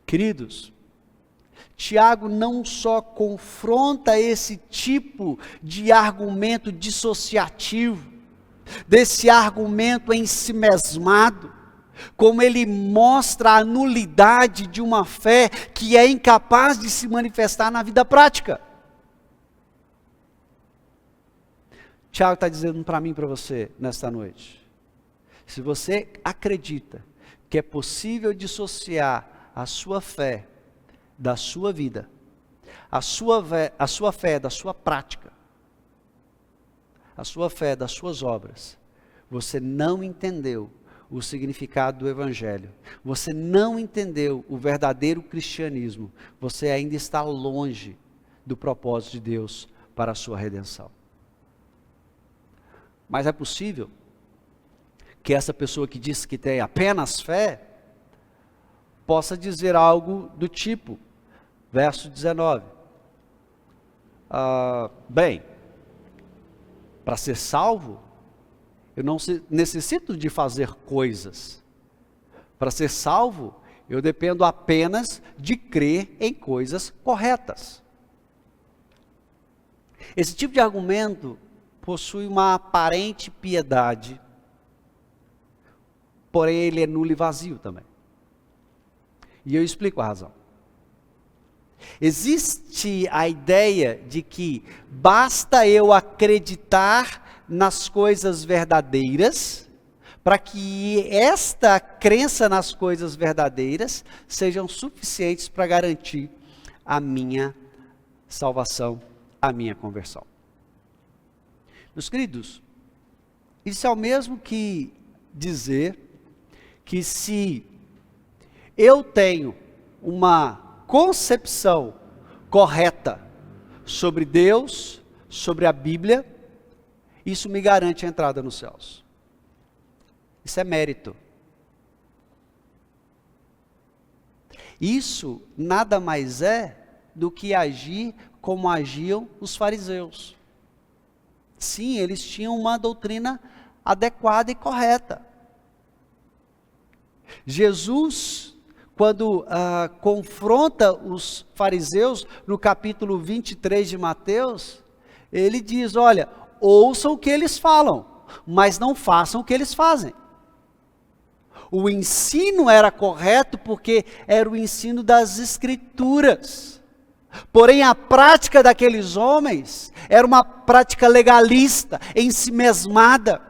[SPEAKER 2] Queridos, Tiago não só confronta esse tipo de argumento dissociativo, desse argumento ensimesmado, como ele mostra a nulidade de uma fé que é incapaz de se manifestar na vida prática. Tiago está dizendo para mim e para você nesta noite: se você acredita que é possível dissociar a sua fé da sua vida, a sua fé da sua prática, a sua fé das suas obras, você não entendeu o significado do Evangelho, você não entendeu o verdadeiro cristianismo, você ainda está longe do propósito de Deus para a sua redenção. Mas é possível que essa pessoa que diz que tem apenas fé, possa dizer algo do tipo, verso 19, bem, para ser salvo, eu não necessito de fazer coisas. Para ser salvo, eu dependo apenas de crer em coisas corretas. Esse tipo de argumento possui uma aparente piedade, porém ele é nulo e vazio também. E eu explico a razão. Existe a ideia de que basta eu acreditar nas coisas verdadeiras, para que esta crença nas coisas verdadeiras sejam suficientes para garantir a minha salvação, a minha conversão. Meus queridos, isso é o mesmo que dizer que se eu tenho uma concepção correta sobre Deus, sobre a Bíblia, isso me garante a entrada nos céus. Isso é mérito. Isso nada mais é do que agir como agiam os fariseus. Sim, eles tinham uma doutrina adequada e correta. Jesus, quando confronta os fariseus, no capítulo 23 de Mateus, ele diz, olha, ouçam o que eles falam, mas não façam o que eles fazem. O ensino era correto porque era o ensino das Escrituras. Porém, a prática daqueles homens era uma prática legalista, ensimesmada,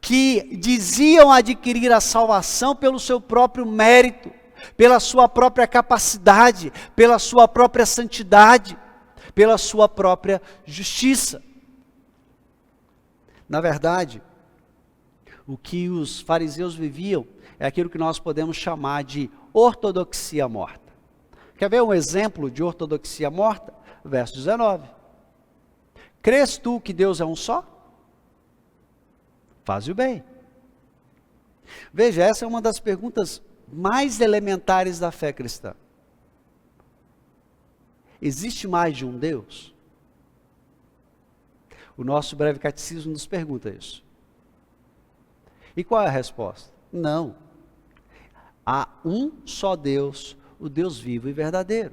[SPEAKER 2] que diziam adquirir a salvação pelo seu próprio mérito, pela sua própria capacidade, pela sua própria santidade, pela sua própria justiça. Na verdade, o que os fariseus viviam é aquilo que nós podemos chamar de ortodoxia morta. Quer ver um exemplo de ortodoxia morta? Verso 19. Crês tu que Deus é um só? Faze o bem. Veja, essa é uma das perguntas mais elementares da fé cristã. Existe mais de um Deus? O nosso breve catecismo nos pergunta isso. E qual é a resposta? Não. Há um só Deus, o Deus vivo e verdadeiro.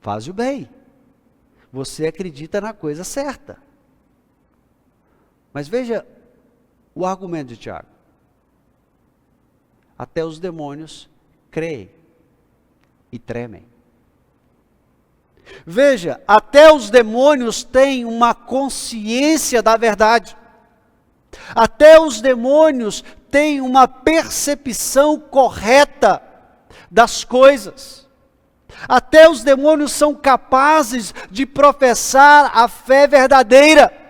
[SPEAKER 2] Faz o bem. Você acredita na coisa certa. Mas veja o argumento de Tiago. Até os demônios creem e tremem. Veja, até os demônios têm uma consciência da verdade. Até os demônios têm uma percepção correta das coisas. Até os demônios são capazes de professar a fé verdadeira.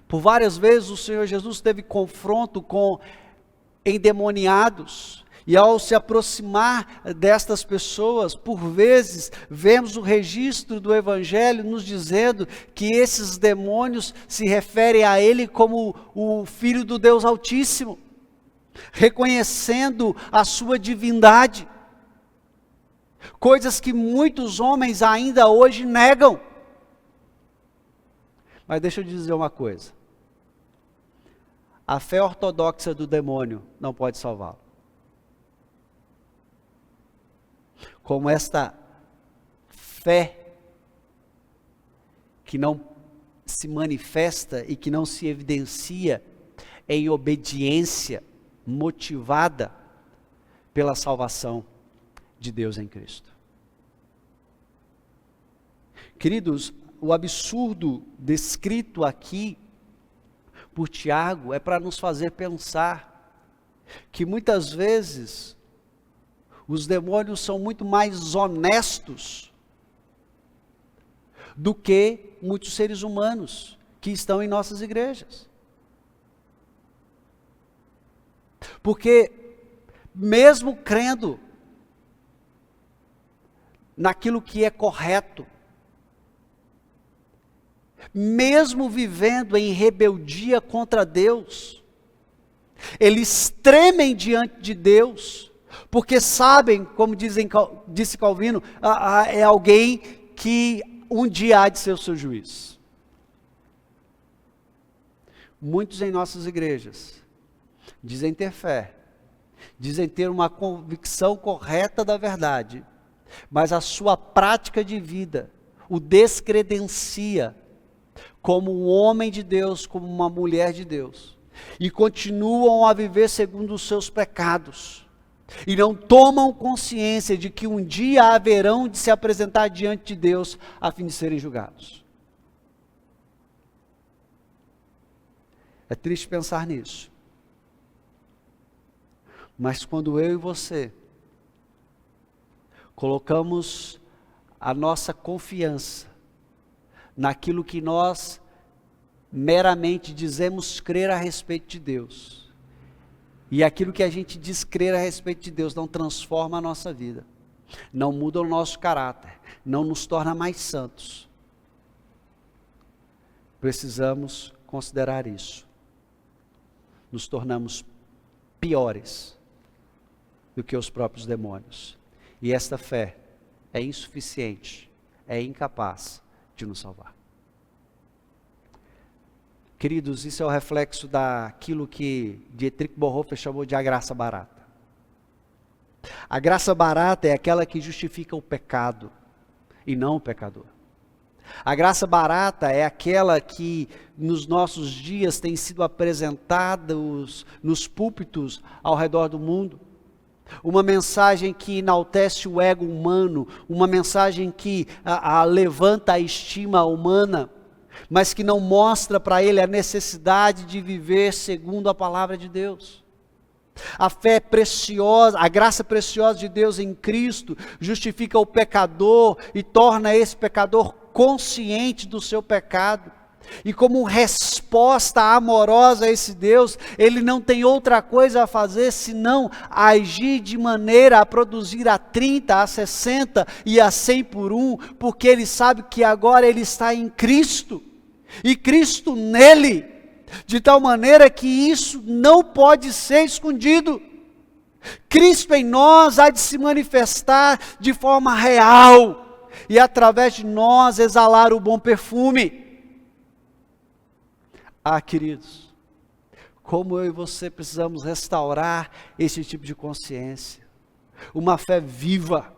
[SPEAKER 2] Por várias vezes o Senhor Jesus teve confronto com endemoniados. E ao se aproximar destas pessoas, por vezes, vemos o registro do Evangelho nos dizendo que esses demônios se referem a Ele como o Filho do Deus Altíssimo, reconhecendo a sua divindade. Coisas que muitos homens ainda hoje negam. Mas deixa eu dizer uma coisa. A fé ortodoxa do demônio não pode salvá-lo. como esta fé que não se manifesta e que não se evidencia em obediência motivada pela salvação de Deus em Cristo. Queridos, o absurdo descrito aqui por Tiago é para nos fazer pensar que muitas vezes os demônios são muito mais honestos do que muitos seres humanos que estão em nossas igrejas. Porque mesmo crendo naquilo que é correto, mesmo vivendo em rebeldia contra Deus, eles tremem diante de Deus, porque sabem, como disse Calvino, é alguém que um dia há de ser o seu juiz. Muitos em nossas igrejas dizem ter fé, dizem ter uma convicção correta da verdade, mas a sua prática de vida o descredencia como um homem de Deus, como uma mulher de Deus, e continuam a viver segundo os seus pecados, e não tomam consciência de que um dia haverão de se apresentar diante de Deus a fim de serem julgados. É triste pensar nisso, mas quando eu e você colocamos a nossa confiança naquilo que nós meramente dizemos crer a respeito de Deus, e aquilo que a gente diz crer a respeito de Deus não transforma a nossa vida, não muda o nosso caráter, não nos torna mais santos, precisamos considerar isso. Nos tornamos piores do que os próprios demônios, e esta fé é insuficiente, é incapaz de nos salvar. Queridos, isso é o reflexo daquilo que Dietrich Bonhoeffer chamou de a graça barata. A graça barata é aquela que justifica o pecado e não o pecador. A graça barata é aquela que nos nossos dias tem sido apresentada nos púlpitos ao redor do mundo. Uma mensagem que enaltece o ego humano, uma mensagem que levanta a estima humana, mas que não mostra para ele a necessidade de viver segundo a palavra de Deus. A fé preciosa, a graça preciosa de Deus em Cristo justifica o pecador e torna esse pecador consciente do seu pecado. E como resposta amorosa a esse Deus, ele não tem outra coisa a fazer senão agir de maneira a produzir a 30, a 60 e a 100 por um, porque ele sabe que agora ele está em Cristo, e Cristo nele, de tal maneira que isso não pode ser escondido. Cristo em nós há de se manifestar de forma real, e através de nós exalar o bom perfume. Queridos, como eu e você precisamos restaurar esse tipo de consciência, uma fé viva,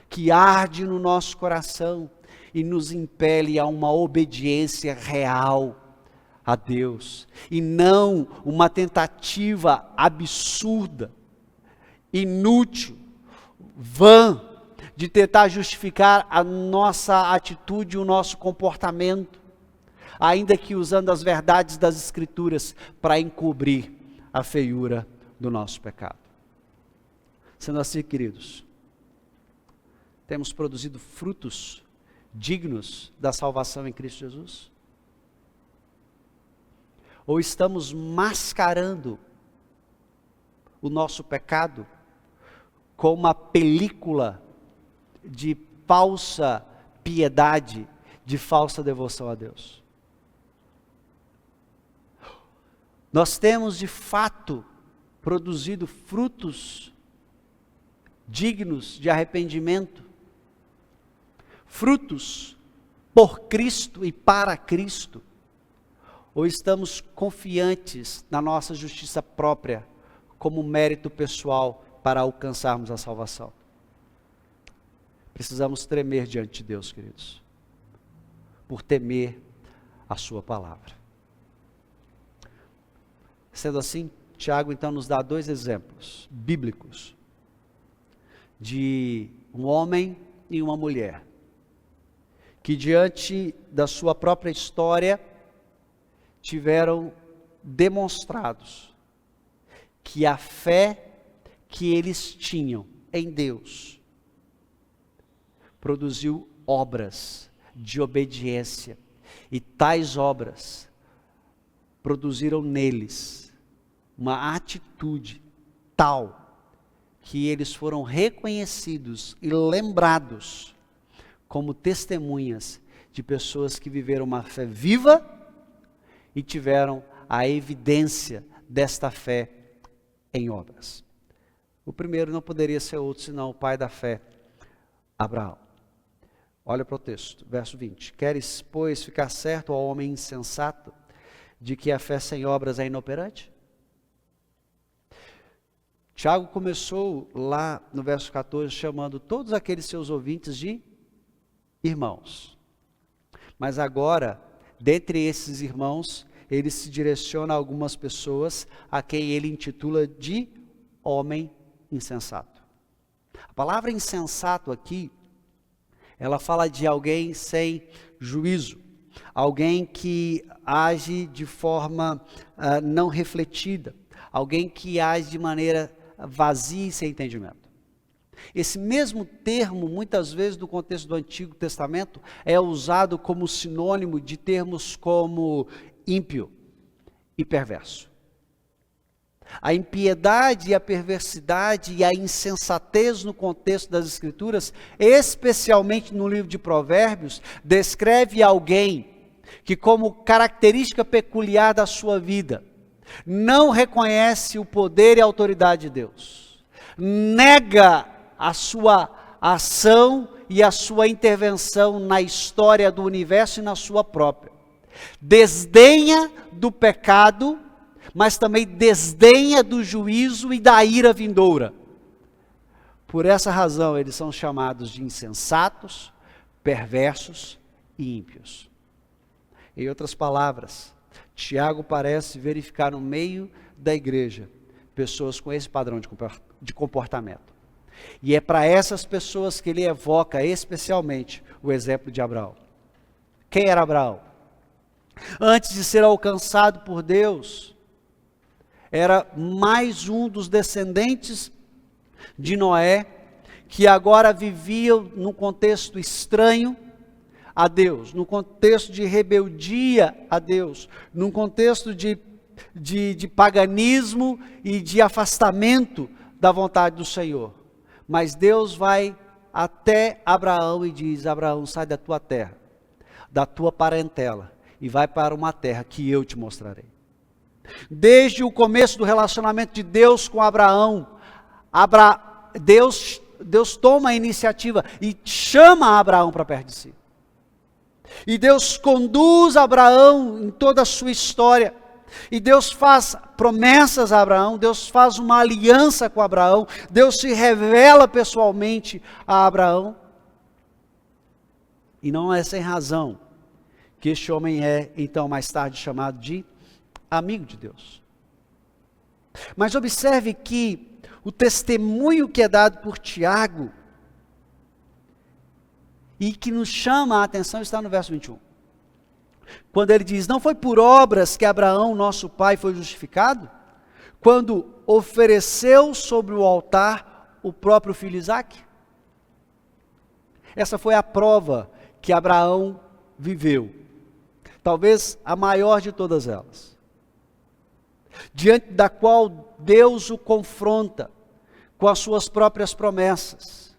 [SPEAKER 2] que arde no nosso coração e nos impele a uma obediência real a Deus, e não uma tentativa absurda, inútil, vã, de tentar justificar a nossa atitude e o nosso comportamento, ainda que usando as verdades das Escrituras para encobrir a feiura do nosso pecado. Sendo assim, queridos, temos produzido frutos dignos da salvação em Cristo Jesus? Ou estamos mascarando o nosso pecado com uma película de falsa piedade, de falsa devoção a Deus? Nós temos de fato produzido frutos dignos de arrependimento, frutos por Cristo e para Cristo, ou estamos confiantes na nossa justiça própria como mérito pessoal para alcançarmos a salvação? precisamos tremer diante de Deus, queridos, por temer a sua palavra. Sendo assim, Tiago então nos dá 2 exemplos bíblicos de um homem e uma mulher que diante da sua própria história tiveram demonstrados que a fé que eles tinham em Deus produziu obras de obediência, e tais obras produziram neles uma atitude tal que eles foram reconhecidos e lembrados como testemunhas de pessoas que viveram uma fé viva e tiveram a evidência desta fé em obras. O primeiro não poderia ser outro senão o pai da fé, Abraão. Olha para o texto, verso 20. Queres, pois, ficar certo ao homem insensato de que a fé sem obras é inoperante? Tiago começou lá no verso 14 chamando todos aqueles seus ouvintes de irmãos. Mas agora, dentre esses irmãos, ele se direciona a algumas pessoas a quem ele intitula de homem insensato. A palavra insensato aqui, ela fala de alguém sem juízo, alguém que age de forma não refletida, alguém que age de maneira vazia e sem entendimento. Esse mesmo termo, muitas vezes no contexto do Antigo Testamento, é usado como sinônimo de termos como ímpio e perverso. A impiedade e a perversidade e a insensatez no contexto das Escrituras, especialmente no livro de Provérbios, descreve alguém que, como característica peculiar da sua vida, não reconhece o poder e a autoridade de Deus, nega a sua ação e a sua intervenção na história do universo e na sua própria, desdenha do pecado, mas também desdenha do juízo e da ira vindoura. Por essa razão, eles são chamados de insensatos, perversos e ímpios. Em outras palavras, Tiago parece verificar no meio da igreja pessoas com esse padrão de comportamento. E é para essas pessoas que ele evoca especialmente o exemplo de Abraão. Quem era Abraão? Antes de ser alcançado por Deus, era mais um dos descendentes de Noé, que agora viviam num contexto estranho a Deus, num contexto de rebeldia a Deus, num contexto de paganismo e de afastamento da vontade do Senhor. Mas Deus vai até Abraão e diz: Abraão, sai da tua terra, da tua parentela, e vai para uma terra que eu te mostrarei. Desde o começo do relacionamento de Deus com Abraão, Deus toma a iniciativa e chama Abraão para perto de si. E Deus conduz Abraão em toda a sua história. E Deus faz promessas a Abraão, Deus faz uma aliança com Abraão, Deus se revela pessoalmente a Abraão. E não é sem razão que este homem é, então, mais tarde chamado de amigo de Deus. Mas observe que o testemunho que é dado por Tiago e que nos chama a atenção está no verso 21. Quando ele diz: não foi por obras que Abraão, nosso pai, foi justificado? Quando ofereceu sobre o altar o próprio filho Isaque? Essa foi a prova que Abraão viveu. Talvez a maior de todas elas. Diante da qual Deus o confronta com as suas próprias promessas.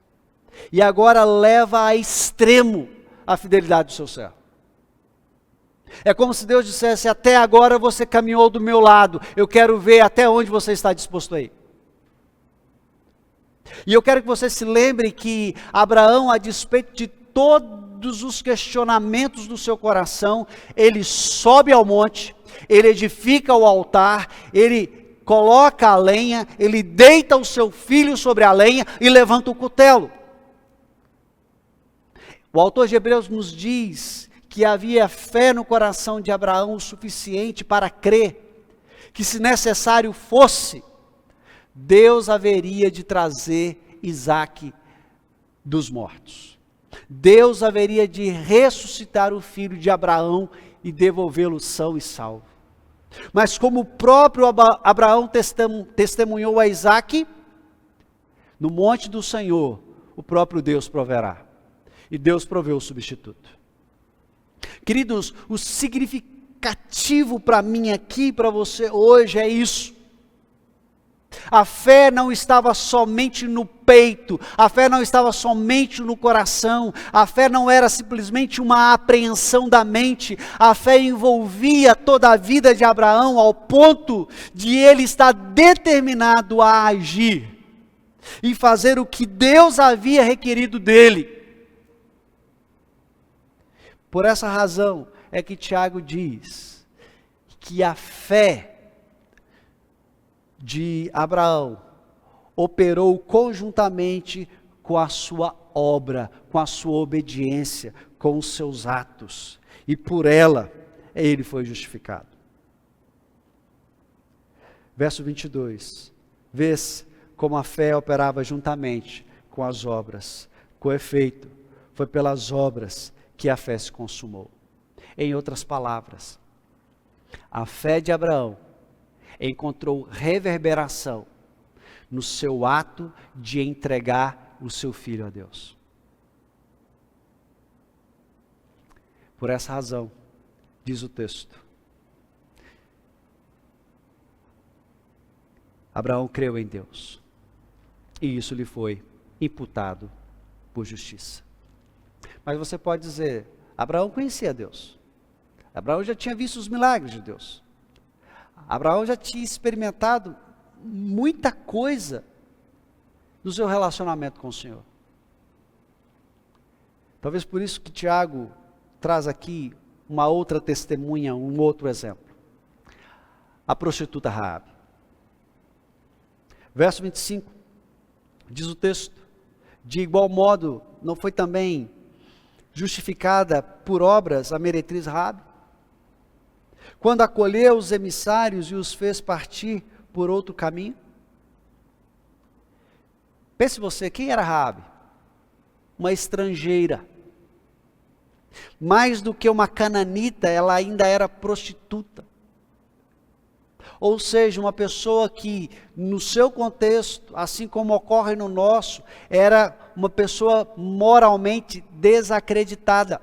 [SPEAKER 2] E agora leva a extremo a fidelidade do seu servo. É como se Deus dissesse: até agora você caminhou do meu lado, eu quero ver até onde você está disposto a ir. E eu quero que você se lembre que Abraão, a despeito de todos os questionamentos do seu coração, ele sobe ao monte, ele edifica o altar, ele coloca a lenha, ele deita o seu filho sobre a lenha e levanta o cutelo. O autor de Hebreus nos diz que havia fé no coração de Abraão o suficiente para crer que, se necessário fosse, Deus haveria de trazer Isaque dos mortos. Deus haveria de ressuscitar o filho de Abraão e devolvê-lo são e salvo. Mas como o próprio Abraão testemunhou a Isaque, no monte do Senhor, o próprio Deus proverá. E Deus proveu o substituto. Queridos, o significativo para mim aqui, para você hoje é isso. A fé não estava somente no peito, a fé não estava somente no coração, a fé não era simplesmente uma apreensão da mente, a fé envolvia toda a vida de Abraão ao ponto de ele estar determinado a agir e fazer o que Deus havia requerido dele. Por essa razão é que Tiago diz que a fé de Abraão operou conjuntamente com a sua obra, com a sua obediência, com os seus atos, e por ela ele foi justificado. Verso 22, vê-se como a fé operava juntamente com as obras, com efeito, foi pelas obras que a fé se consumou. Em outras palavras, a fé de Abraão encontrou reverberação no seu ato de entregar o seu filho a Deus. Por essa razão, diz o texto, Abraão creu em Deus, e isso lhe foi imputado por justiça. Mas você pode dizer, Abraão conhecia Deus. Abraão já tinha visto os milagres de Deus. Abraão já tinha experimentado muita coisa no seu relacionamento com o Senhor. Talvez por isso que Tiago traz aqui uma outra testemunha, um outro exemplo. A prostituta Raabe. Verso 25, diz o texto, de igual modo, não foi também justificada por obras a meretriz Raabe? Quando acolheu os emissários e os fez partir por outro caminho? Pense você, quem era Raabe? Uma estrangeira. Mais do que uma cananita, ela ainda era prostituta. Ou seja, uma pessoa que, no seu contexto, assim como ocorre no nosso, era uma pessoa moralmente desacreditada.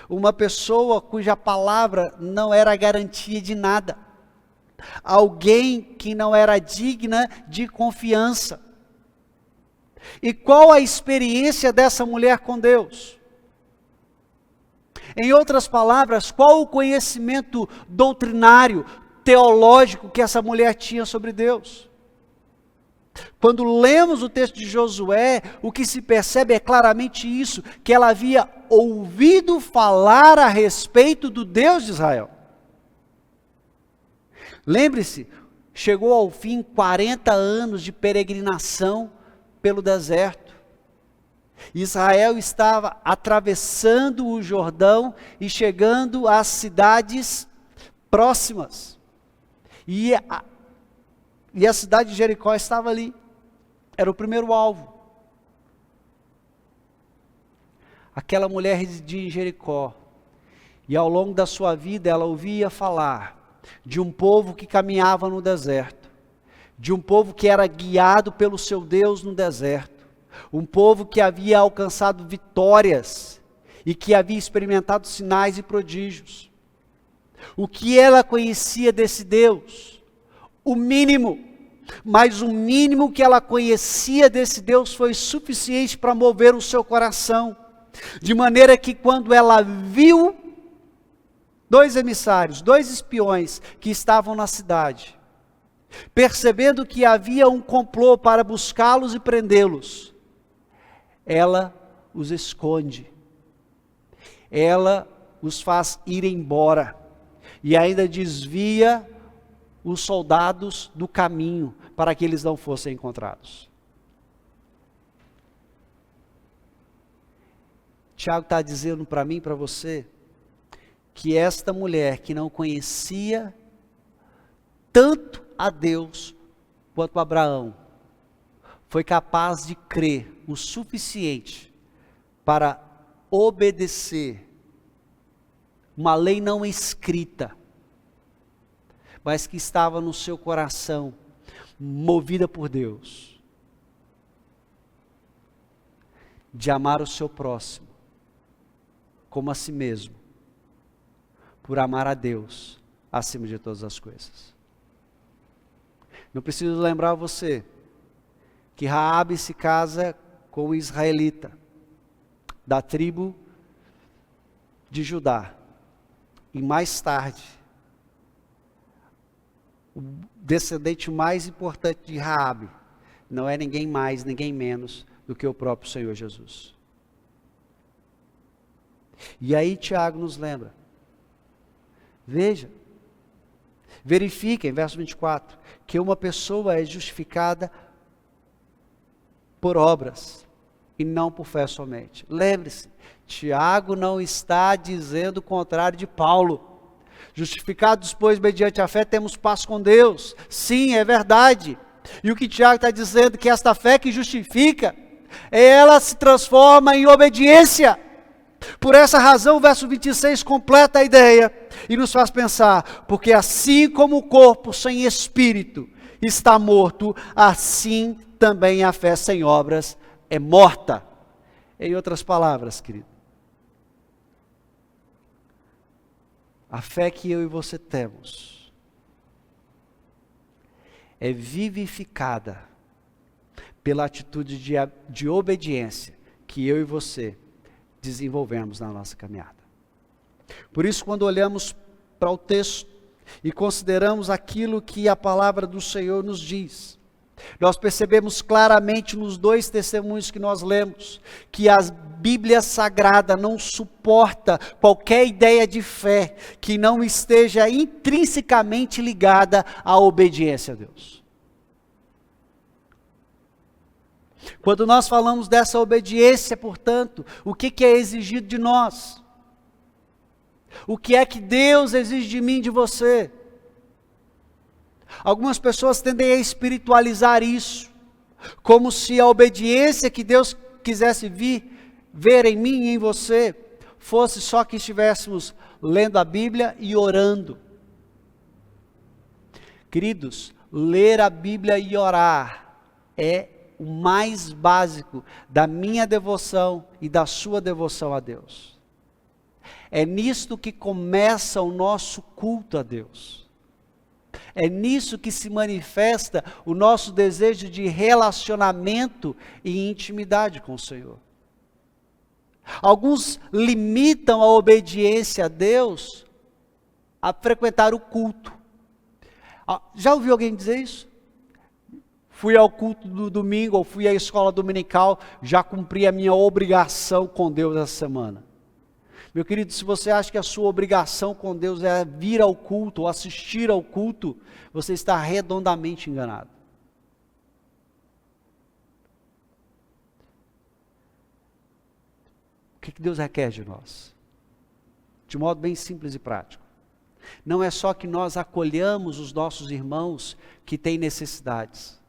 [SPEAKER 2] Uma pessoa cuja palavra não era garantia de nada. Alguém que não era digna de confiança. E qual a experiência dessa mulher com Deus? Em outras palavras, qual o conhecimento doutrinário, teológico que essa mulher tinha sobre Deus? Quando lemos o texto de Josué, o que se percebe é claramente isso, que ela havia ouvido falar a respeito do Deus de Israel. Lembre-se, chegou ao fim 40 anos de peregrinação pelo deserto. Israel estava atravessando o Jordão e chegando às cidades próximas. E a cidade de Jericó estava ali. Era o primeiro alvo. Aquela mulher residia em Jericó. E ao longo da sua vida ela ouvia falar de um povo que caminhava no deserto. De um povo que era guiado pelo seu Deus no deserto. Um povo que havia alcançado vitórias e que havia experimentado sinais e prodígios. O que ela conhecia desse Deus? O mínimo, mas o mínimo que ela conhecia desse Deus foi suficiente para mover o seu coração. De maneira que quando ela viu dois emissários, dois espiões que estavam na cidade, percebendo que havia um complô para buscá-los e prendê-los, ela os esconde, ela os faz ir embora, e ainda desvia os soldados do caminho, para que eles não fossem encontrados. Tiago está dizendo para mim e para você, que esta mulher que não conhecia tanto a Deus quanto Abraão, foi capaz de crer o suficiente para obedecer uma lei não escrita, mas que estava no seu coração, movida por Deus, de amar o seu próximo como a si mesmo, por amar a Deus acima de todas as coisas. Não preciso lembrar você que Raabe se casa com o israelita da tribo de Judá, e mais tarde o descendente mais importante de Raabe não é ninguém mais, ninguém menos do que o próprio Senhor Jesus. E aí Tiago nos lembra, veja, verifiquem, verso 24, que uma pessoa é justificada por obras e não por fé somente. Lembre-se, Tiago não está dizendo o contrário de Paulo. Justificados, pois, mediante a fé, temos paz com Deus. Sim, é verdade. E o que Tiago está dizendo, que esta fé que justifica, ela se transforma em obediência. Por essa razão, o verso 26 completa a ideia e nos faz pensar, porque assim como o corpo sem espírito está morto, assim também a fé sem obras é morta. Em outras palavras, querido, a fé que eu e você temos é vivificada pela atitude de obediência que eu e você desenvolvemos na nossa caminhada. Por isso, quando olhamos para o texto e consideramos aquilo que a palavra do Senhor nos diz, nós percebemos claramente nos dois testemunhos que nós lemos, que a Bíblia Sagrada não suporta qualquer ideia de fé que não esteja intrinsecamente ligada à obediência a Deus. Quando nós falamos dessa obediência, portanto, o que é exigido de nós? O que é que Deus exige de mim e de você? Algumas pessoas tendem a espiritualizar isso, como se a obediência que Deus quisesse ver em mim e em você, fosse só que estivéssemos lendo a Bíblia e orando. Queridos, ler a Bíblia e orar é o mais básico da minha devoção e da sua devoção a Deus. É nisto que começa o nosso culto a Deus. É nisso que se manifesta o nosso desejo de relacionamento e intimidade com o Senhor. Alguns limitam a obediência a Deus a frequentar o culto. Já ouviu alguém dizer isso? Fui ao culto do domingo, ou fui à escola dominical, já cumpri a minha obrigação com Deus essa semana. Meu querido, se você acha que a sua obrigação com Deus é vir ao culto, ou assistir ao culto, você está redondamente enganado. O que Deus requer de nós? De modo bem simples e prático. Não é só que nós acolhamos os nossos irmãos que têm necessidades.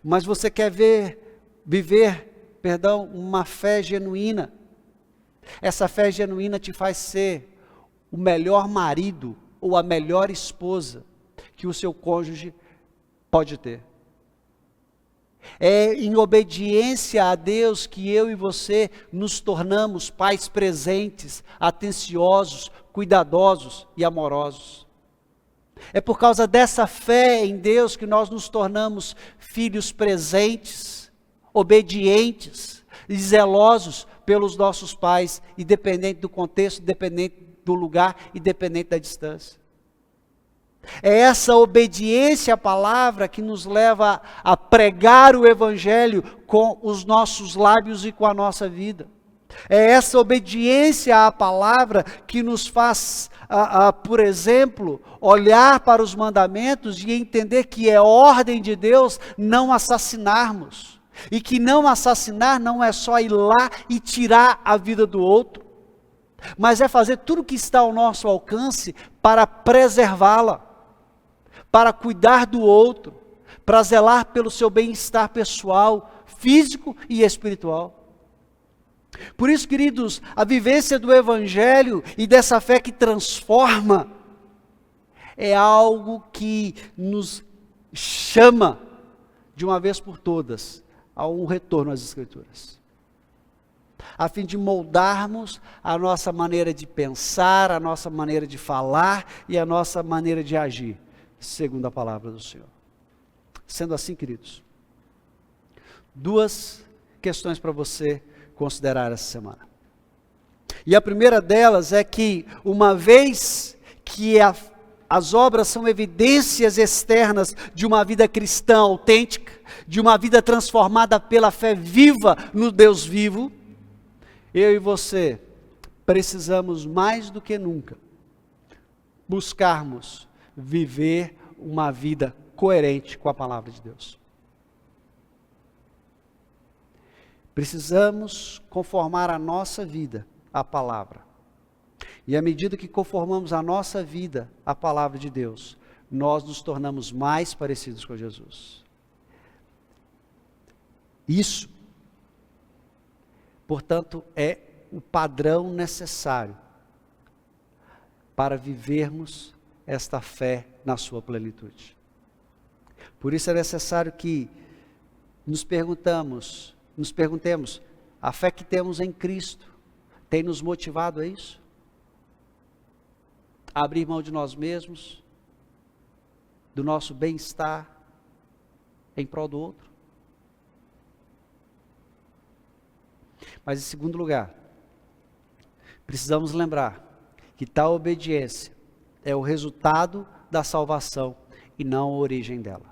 [SPEAKER 2] Mas você quer viver uma fé genuína. Essa fé genuína te faz ser o melhor marido ou a melhor esposa que o seu cônjuge pode ter. É em obediência a Deus que eu e você nos tornamos pais presentes, atenciosos, cuidadosos e amorosos. É por causa dessa fé em Deus que nós nos tornamos filhos presentes, obedientes e zelosos pelos nossos pais, independente do contexto, independente do lugar, independente da distância. É essa obediência à palavra que nos leva a pregar o Evangelho com os nossos lábios e com a nossa vida. É essa obediência à palavra que nos faz, por exemplo, olhar para os mandamentos e entender que é ordem de Deus não assassinarmos. E que não assassinar não é só ir lá e tirar a vida do outro, mas é fazer tudo o que está ao nosso alcance para preservá-la, para cuidar do outro, para zelar pelo seu bem-estar pessoal, físico e espiritual. Por isso, queridos, a vivência do Evangelho e dessa fé que transforma é algo que nos chama, de uma vez por todas, a um retorno às Escrituras, a fim de moldarmos a nossa maneira de pensar, a nossa maneira de falar e a nossa maneira de agir, segundo a palavra do Senhor. Sendo assim, queridos, duas questões para você considerar essa semana. E a primeira delas é que, uma vez que as obras são evidências externas de uma vida cristã autêntica, de uma vida transformada pela fé viva no Deus vivo, eu e você precisamos mais do que nunca buscarmos viver uma vida coerente com a palavra de Deus. Precisamos conformar a nossa vida à palavra. E à medida que conformamos a nossa vida à palavra de Deus, nós nos tornamos mais parecidos com Jesus. Isso, portanto, é o padrão necessário para vivermos esta fé na sua plenitude. Por isso é necessário que nos perguntemos, a fé que temos em Cristo tem nos motivado a isso? A abrir mão de nós mesmos, do nosso bem-estar, em prol do outro? Mas em segundo lugar, precisamos lembrar que tal obediência é o resultado da salvação e não a origem dela.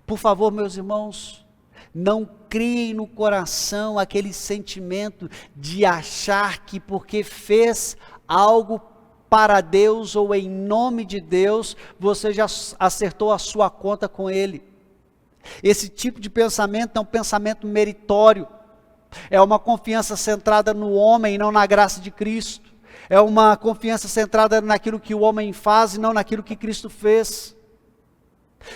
[SPEAKER 2] Por favor, meus irmãos, não criem no coração aquele sentimento de achar que porque fez algo para Deus ou em nome de Deus, você já acertou a sua conta com Ele. Esse tipo de pensamento é um pensamento meritório, é uma confiança centrada no homem e não na graça de Cristo, é uma confiança centrada naquilo que o homem faz e não naquilo que Cristo fez.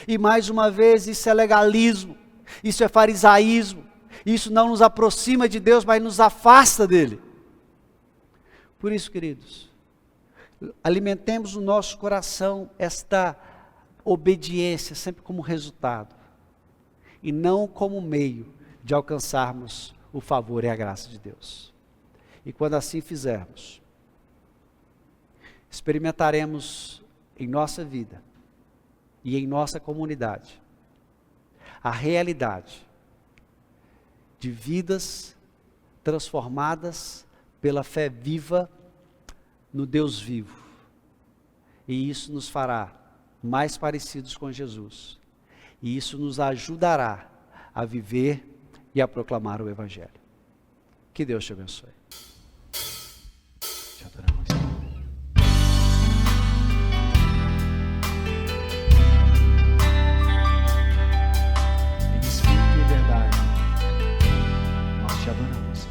[SPEAKER 2] E mais uma vez, isso é legalismo, isso é farisaísmo, isso não nos aproxima de Deus, mas nos afasta dele. Por isso, queridos, alimentemos no nosso coração esta obediência sempre como resultado, e não como meio de alcançarmos o favor e a graça de Deus. E quando assim fizermos, experimentaremos em nossa vida e em nossa comunidade a realidade de vidas transformadas pela fé viva no Deus vivo. E isso nos fará mais parecidos com Jesus. E isso nos ajudará a viver e a proclamar o Evangelho. Que Deus te abençoe. Te adoramos. Em espírito e verdade, nós te adoramos.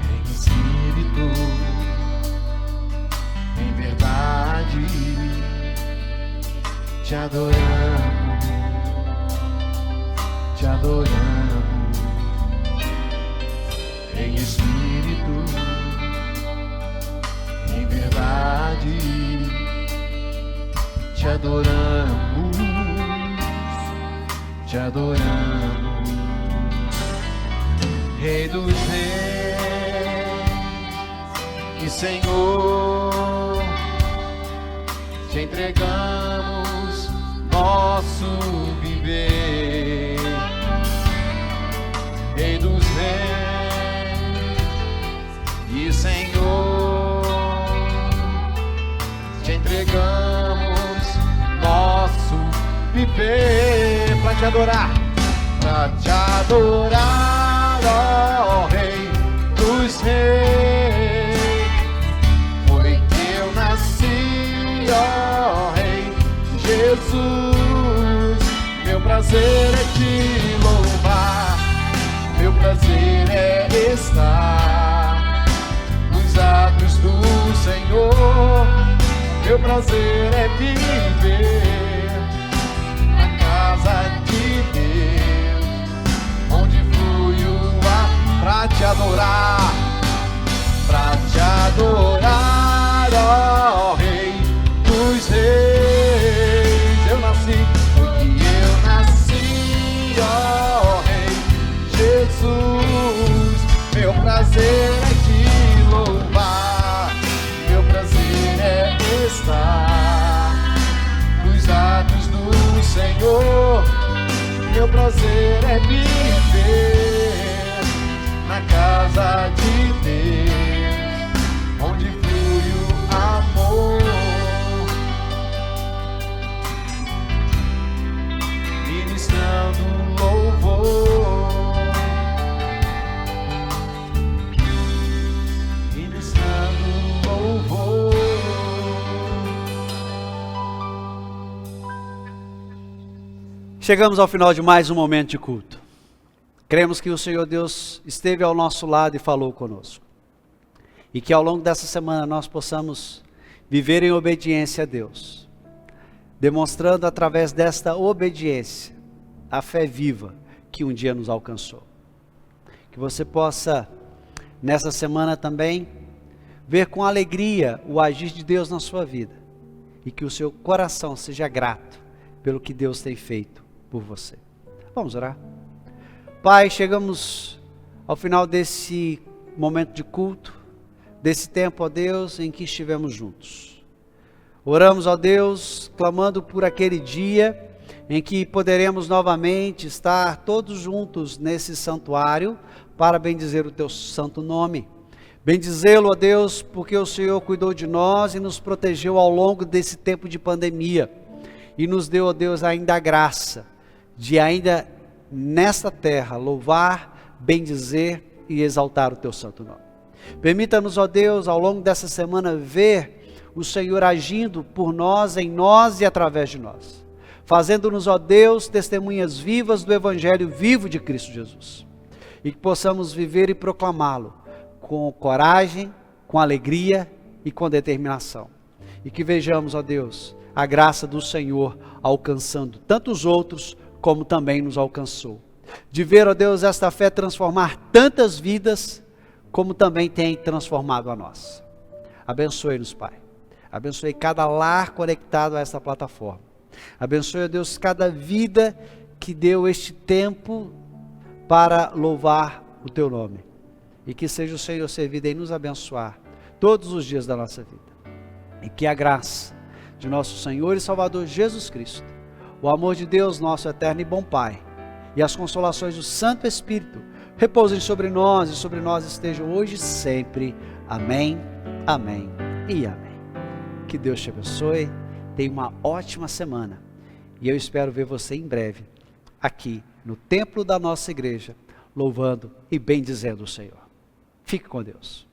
[SPEAKER 2] Em espírito, em verdade, te adoramos, te adoramos. Em espírito, em verdade, te adoramos, te adoramos. Rei dos reis e Senhor, te entregamos nosso viver. Rei dos reis e Senhor, te entregamos nosso viver. Para te adorar, ó Rei dos reis, foi que eu nasci, ó Rei Jesus.
[SPEAKER 1] prazer é te louvar, meu prazer é estar nos atos do Senhor, meu prazer é viver na casa de Deus, onde fluo pra te adorar, ó Rei dos Reis. Eu nasci porque eu nasci, ó Rei Jesus. Meu prazer é te louvar, meu prazer é estar nos atos do Senhor, meu prazer é viver na casa de Deus, onde flui o amor, ministrando louvor, ministrando louvor.
[SPEAKER 2] Chegamos ao final de mais um momento de culto. Cremos que o Senhor Deus esteve ao nosso lado e falou conosco. E que ao longo dessa semana nós possamos viver em obediência a Deus, demonstrando através desta obediência a fé viva que um dia nos alcançou. Que você possa, nessa semana também, ver com alegria o agir de Deus na sua vida. E que o seu coração seja grato pelo que Deus tem feito por você. Vamos orar. Pai, chegamos ao final desse momento de culto, desse tempo, ó Deus, em que estivemos juntos. Oramos, ó Deus, clamando por aquele dia em que poderemos novamente estar todos juntos nesse santuário para bendizer o teu santo nome. Bendizê-lo, ó Deus, porque o Senhor cuidou de nós e nos protegeu ao longo desse tempo de pandemia. E nos deu, ó Deus, ainda a graça de ainda nesta terra louvar, bendizer e exaltar o teu santo nome. Permita-nos, ó Deus, ao longo dessa semana ver o Senhor agindo por nós, em nós e através de nós, fazendo-nos, ó Deus, testemunhas vivas do Evangelho vivo de Cristo Jesus, e que possamos viver e proclamá-lo com coragem, com alegria e com determinação, e que vejamos, ó Deus, a graça do Senhor alcançando tantos outros como também nos alcançou. De ver, ó Deus, esta fé transformar tantas vidas, como também tem transformado a nós. Abençoe-nos, Pai. Abençoe cada lar conectado a esta plataforma. Abençoe, ó Deus, cada vida que deu este tempo para louvar o Teu nome. E que seja o Senhor servido em nos abençoar todos os dias da nossa vida. E que a graça de nosso Senhor e Salvador Jesus Cristo, o amor de Deus, nosso eterno e bom Pai, e as consolações do Santo Espírito repousem sobre nós e sobre nós estejam hoje e sempre. Amém, amém e amém. Que Deus te abençoe, tenha uma ótima semana e eu espero ver você em breve aqui no templo da nossa igreja, louvando e bendizendo o Senhor. Fique com Deus.